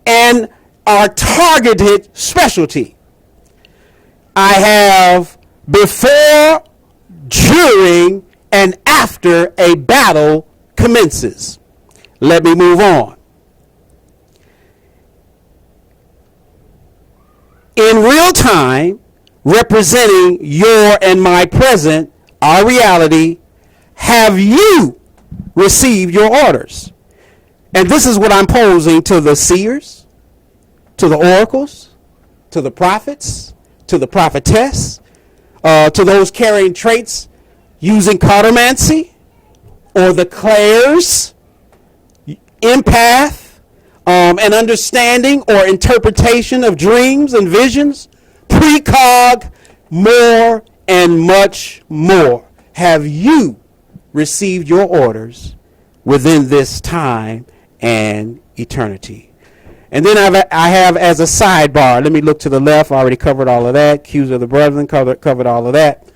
and our targeted specialty. I have before, during, and after a battle commences. Let me move on. In real time, representing your and my present, our reality, have you received your orders? And this is what I'm posing to the seers, to the oracles, to the prophets, to the prophetess, to those carrying traits using cartomancy, or the clairs, empath, and understanding or interpretation of dreams and visions, precog, more and much more. Have you received your orders within this time and eternity? And then I have as a sidebar, let me look to the left. I already covered all of that. Cues of the brethren, covered all of that.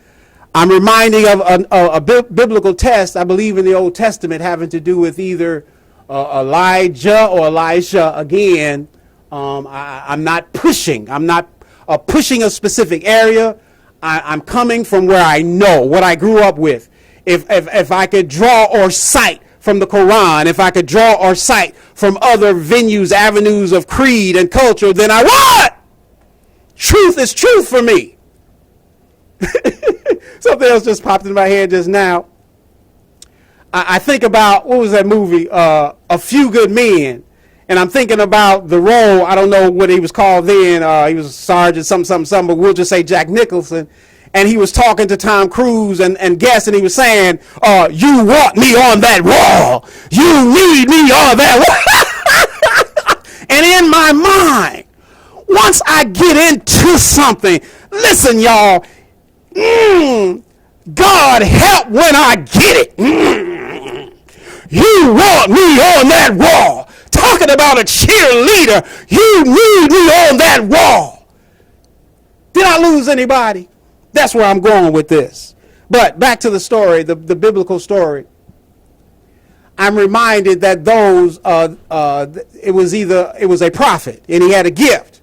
I'm reminding of a biblical text, I believe in the Old Testament, having to do with either Elijah or Elisha. Again, I'm not pushing. I'm not pushing a specific area. I'm coming from where I know, what I grew up with. If I could draw or cite from the Quran, if I could draw or cite from other venues, avenues of creed and culture, then I would. Truth is truth for me. Something else just popped in my head just now. I think about, what was that movie? A Few Good Men. And I'm thinking about the role, I don't know what he was called then. He was Sergeant something, but we'll just say Jack Nicholson. And he was talking to Tom Cruise and guests, and he was saying, you want me on that wall. You need me on that wall. And in my mind, once I get into something, listen, y'all, God help when I get it. You want me on that wall. Talking about a cheerleader. You need me on that wall. Did I lose anybody? That's where I'm going with this. But back to the story, the biblical story. I'm reminded that it was a prophet and he had a gift.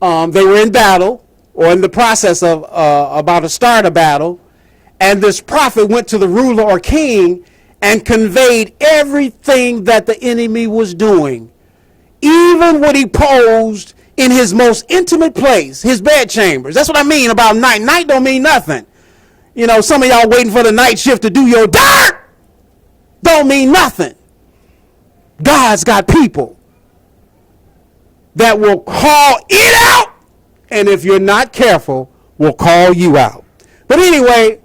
They were in battle or in the process of about to start a battle. And this prophet went to the ruler or king and conveyed everything that the enemy was doing. Even what he posed in his most intimate place, his bedchambers. That's what I mean about night. Night don't mean nothing. You know, some of y'all waiting for the night shift to do your dirt. Don't mean nothing. God's got people that will call it out, and if you're not careful, will call you out. But anyway,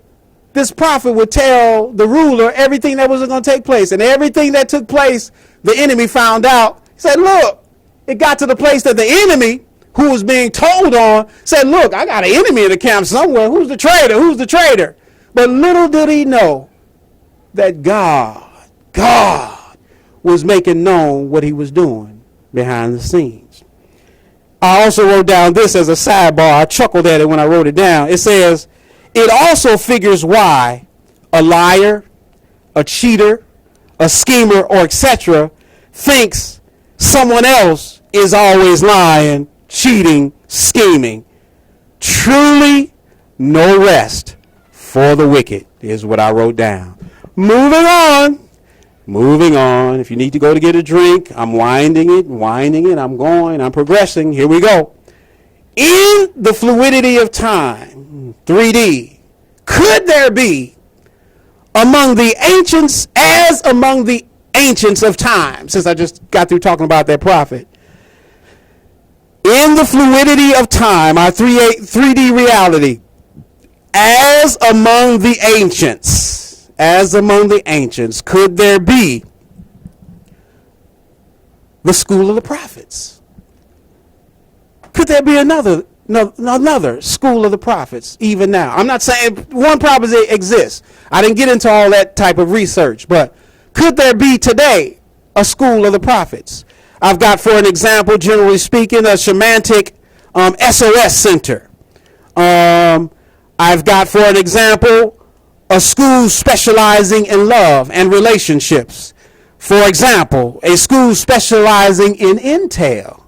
this prophet would tell the ruler everything that was going to take place, and everything that took place, the enemy found out. He said, look, it got to the place that the enemy, who was being told on, said, look, I got an enemy in the camp somewhere. Who's the traitor? Who's the traitor? But little did he know that God was making known what he was doing behind the scenes. I also wrote down this as a sidebar. I chuckled at it when I wrote it down. It says, it also figures why a liar, a cheater, a schemer, or etc. thinks someone else is always lying, cheating, scheming. Truly no rest for the wicked is what I wrote down. Moving on. Moving on. If you need to go to get a drink, I'm winding it. I'm going. I'm progressing. Here we go. In the fluidity of time, 3D, could there be among the ancients, as among the ancients of time, since I just got through talking about that prophet, in the fluidity of time, our 3D reality, as among the ancients, could there be the school of the prophets? Could there be another school of the prophets even now? I'm not saying one prophecy exists. I didn't get into all that type of research, but could there be today a school of the prophets? I've got, for an example, generally speaking, a Semantic SOS Center. I've got, for an example, a school specializing in love and relationships. For example, a school specializing in intel,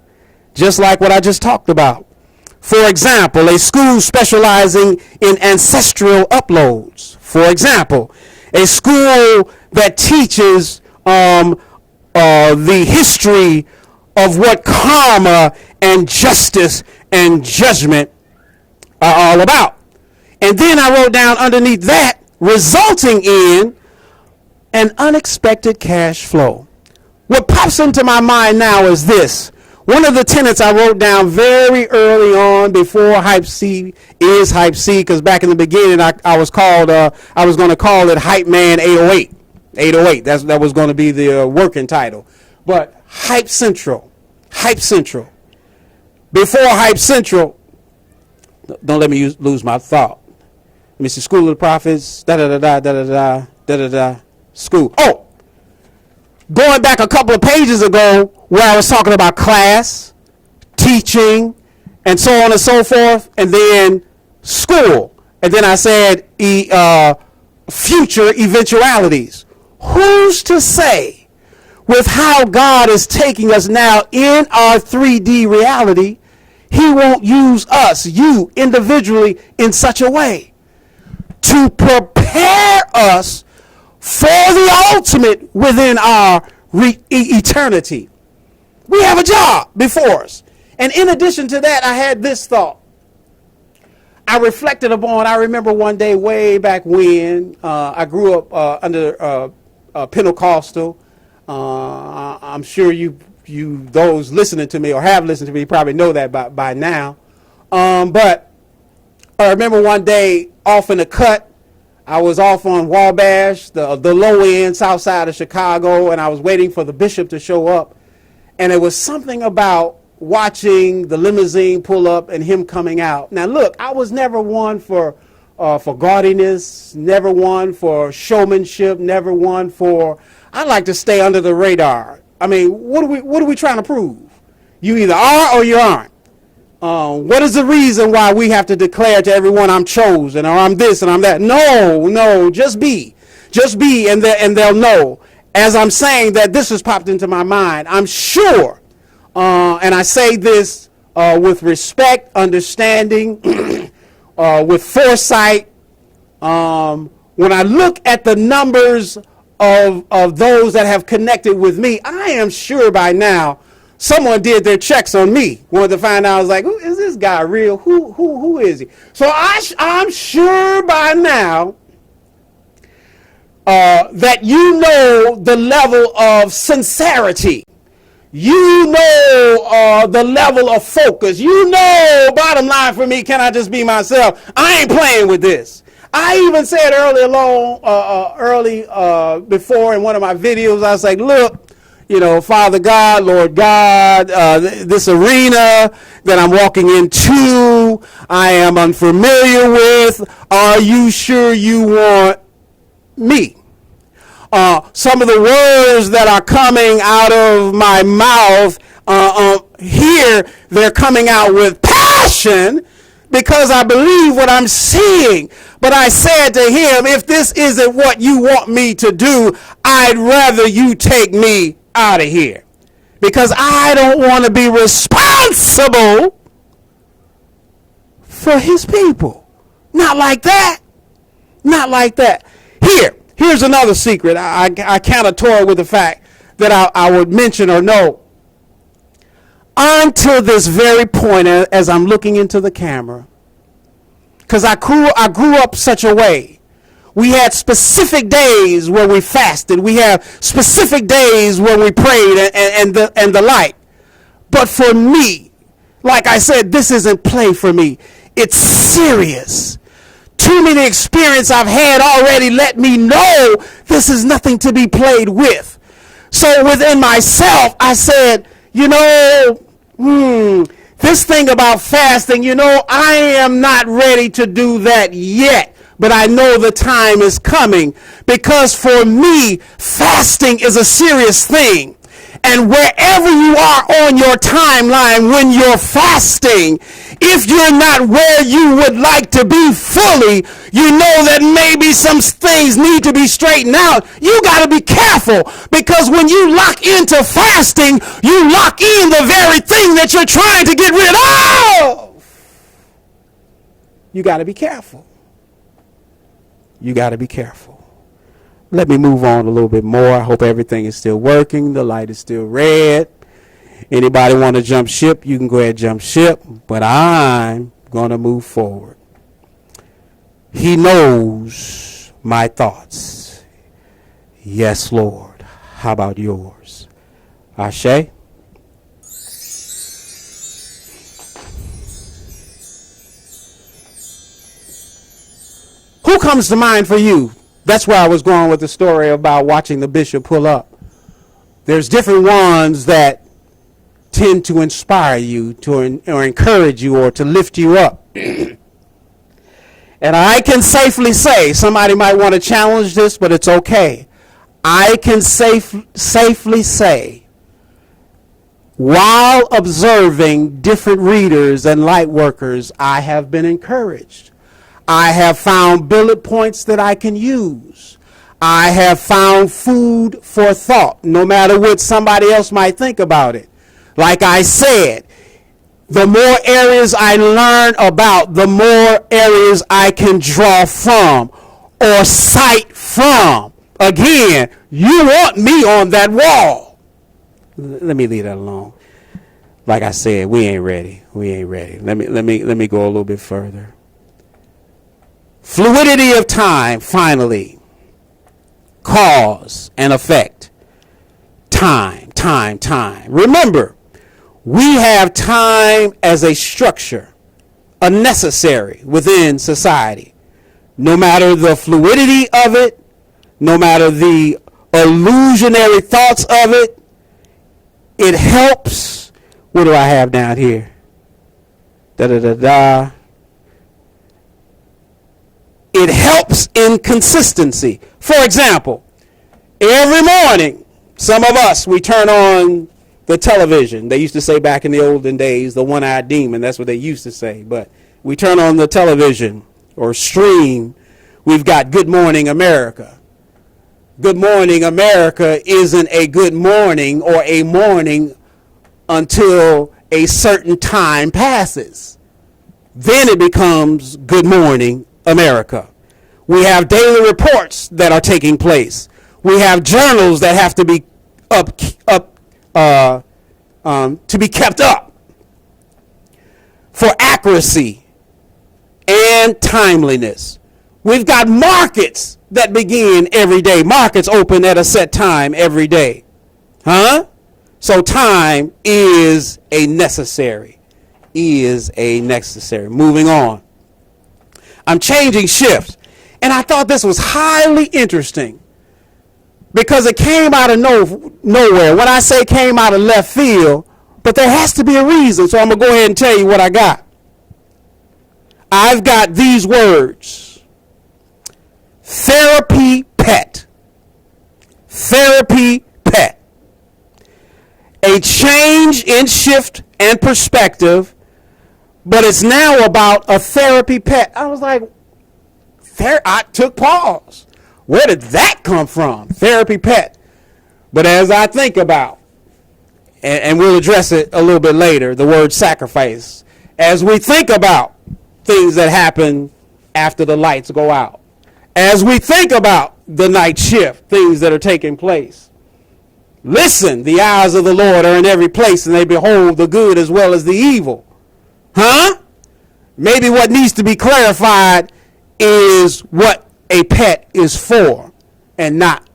just like what I just talked about. For example, a school specializing in ancestral uploads. For example, a school that teaches the history of what karma and justice and judgment are all about. And then I wrote down underneath that, resulting in an unexpected cash flow. What pops into my mind now is this. One of the tenets I wrote down very early on before Hype C is Hype C, because back in the beginning I was going to call it Hype Man 808. 808. That was going to be the working title. But Hype Central. Before Hype Central, don't let me lose my thought. Let me see. School of the Prophets. School. Oh, going back a couple of pages ago, where I was talking about class, teaching, and so on and so forth, and then school, and then I said future eventualities. Who's to say, with how God is taking us now in our 3D reality, he won't use us, you individually, in such a way to prepare us for the ultimate within our eternity. We have a job before us. And in addition to that, I had this thought. I reflected upon, I remember one day way back when I grew up under Pentecostal. I'm sure you those listening to me or have listened to me probably know that by now. But I remember one day off in the cut, I was off on Wabash, the low end, south side of Chicago, and I was waiting for the bishop to show up. And it was something about watching the limousine pull up and him coming out. Now, look, I was never one for gaudiness, never one for showmanship, never one for. I like to stay under the radar. I mean, what are we trying to prove? You either are or you aren't. What is the reason why we have to declare to everyone I'm chosen or I'm this and I'm that? No, just be, and they'll know. As I'm saying that, this has popped into my mind. I'm sure, and I say this with respect, understanding, with foresight. When I look at the numbers of those that have connected with me, I am sure by now someone did their checks on me. Wanted to find out. I was like, who is this guy real? Who is he? So I'm sure by now that you know the level of sincerity. You know the level of focus. You know, bottom line for me, can I just be myself? I ain't playing with this. I even said early before in one of my videos, I was like, look, Father God, Lord God, this arena that I'm walking into, I am unfamiliar with. Are you sure you want me? Some of the words that are coming out of my mouth here, they're coming out with passion because I believe what I'm seeing. But I said to him, if this isn't what you want me to do, I'd rather you take me out of here, because I don't want to be responsible for his people. Not like that. Not like that. Here's another secret. I kind of toy with the fact that I would mention or know. Until this very point, as I'm looking into the camera, because I grew up such a way. We had specific days where we fasted. We have specific days where we prayed and the like. But for me, like I said, this isn't play for me. It's serious. Too many experiences I've had already let me know this is nothing to be played with. So within myself, I said, this thing about fasting, I am not ready to do that yet. But I know the time is coming, because for me, fasting is a serious thing. And wherever you are on your timeline when you're fasting, if you're not where you would like to be fully, you know that maybe some things need to be straightened out. You got to be careful, because when you lock into fasting, you lock in the very thing that you're trying to get rid of. You got to be careful. You got to be careful. Let me move on a little bit more. I hope everything is still working. The light is still red. Anybody want to jump ship, you can go ahead and jump ship. But I'm going to move forward. He knows my thoughts. Yes, Lord. How about yours? Ashe? Who comes to mind for you? That's where I was going with the story about watching the bishop pull up. There's different ones that tend to inspire you or encourage you or to lift you up. And I can safely say, somebody might want to challenge this, but it's okay. I can safely say, while observing different readers and light workers, I have been encouraged. I have found bullet points that I can use. I have found food for thought, no matter what somebody else might think about it. Like I said, the more areas I learn about, the more areas I can draw from or cite from. Again, you want me on that wall. Let me leave that alone. Like I said, we ain't ready. Let me go a little bit further. Fluidity of time, finally. Cause and effect. Time. Remember, we have time as a structure, a necessary within society. No matter the fluidity of it, no matter the illusionary thoughts of it, it helps. What do I have down here? It helps in consistency. For example, every morning, some of us, we turn on the television. They used to say back in the olden days, the one-eyed demon. That's what they used to say. But we turn on the television or stream. We've got Good Morning America. Good Morning America isn't a good morning or a morning until a certain time passes. Then it becomes Good Morning America. We have daily reports that are taking place. We have journals that have to be to be kept up for accuracy and timeliness. We've got markets that begin every day. Markets open at a set time every day. So time is a necessary. Moving on. I'm changing shifts. And I thought this was highly interesting because it came out of nowhere. When I say came out of left field, but there has to be a reason. So I'm going to go ahead and tell you what I got. I've got these words. Therapy pet. Therapy pet. A change in shift and perspective, but it's now about a therapy pet. I was like, I took pause. Where did that come from? Therapy pet. But as I think about, and we'll address it a little bit later, the word sacrifice. As we think about things that happen after the lights go out, as we think about the night shift, things that are taking place. Listen, the eyes of the Lord are in every place, and they behold the good as well as the evil. Huh? Maybe what needs to be clarified is what a pet is for and not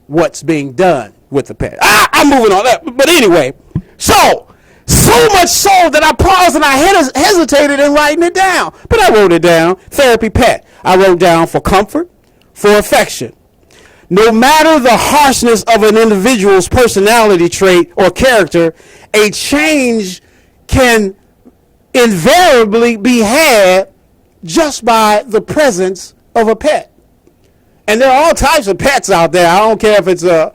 what's being done with the pet. I'm moving on that. But anyway, so much so that I paused and I hesitated in writing it down. But I wrote it down. Therapy pet. I wrote down for comfort, for affection. No matter the harshness of an individual's personality trait or character, a change can invariably be had just by the presence of a pet. And there are all types of pets out there. I don't care if it's a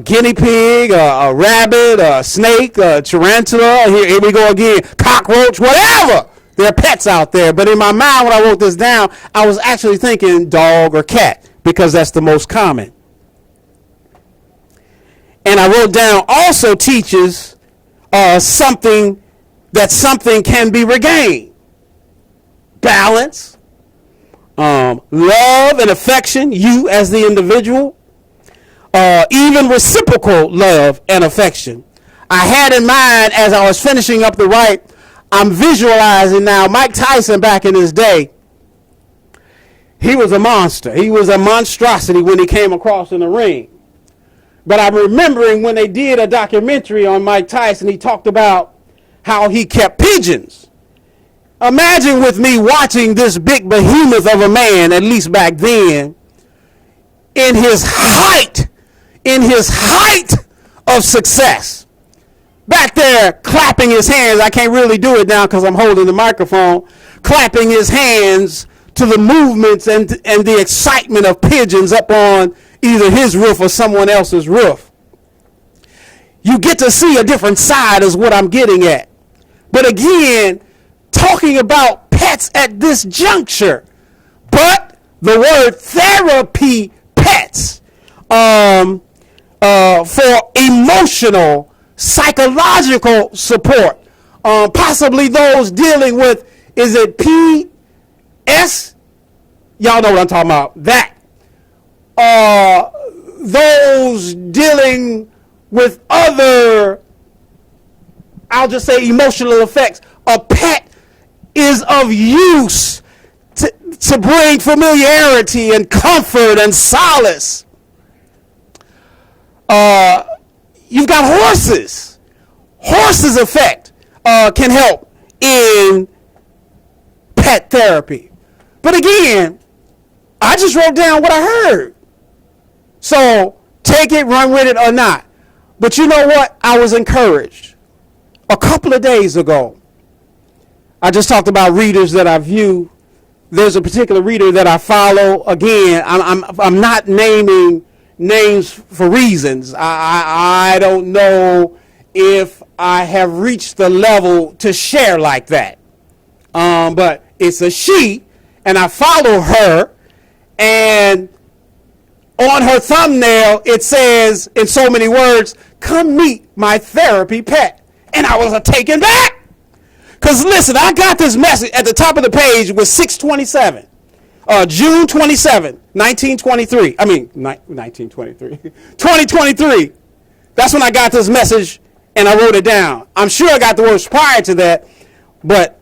guinea pig, a rabbit, a snake, a tarantula, here we go again, cockroach, whatever. There are pets out there. But in my mind, when I wrote this down, I was actually thinking dog or cat, because that's the most common. And I wrote down also teaches something can be regained. Balance, love and affection, you as the individual, even reciprocal love and affection. I had in mind as I was finishing up the write, I'm visualizing now Mike Tyson back in his day. He was a monster. He was a monstrosity when he came across in the ring. But I'm remembering when they did a documentary on Mike Tyson, he talked about how he kept pigeons. Imagine with me watching this big behemoth of a man, at least back then, in his height of success. Back there clapping his hands. I can't really do it now because I'm holding the microphone. Clapping his hands to the movements and the excitement of pigeons up on either his roof or someone else's roof. You get to see a different side is what I'm getting at. But again, talking about pets at this juncture. But the word therapy pets for emotional, psychological support. Possibly those dealing with, is it PS? Y'all know what I'm talking about. That. Those dealing with other, I'll just say emotional effects. A pet is of use to bring familiarity and comfort and solace. You've got horses. Horses' effect can help in pet therapy. But again, I just wrote down what I heard. So take it, run with it or not. But you know what? I was encouraged. A couple of days ago, I just talked about readers that I view. There's a particular reader that I follow. Again, I'm not naming names for reasons. I don't know if I have reached the level to share like that. But it's a she, and I follow her, and on her thumbnail it says in so many words, "Come meet my therapy pet." And I was taken back. Because listen, I got this message at the top of the page with 627. June 27, 1923. I mean, 1923. 2023. That's when I got this message and I wrote it down. I'm sure I got the words prior to that, but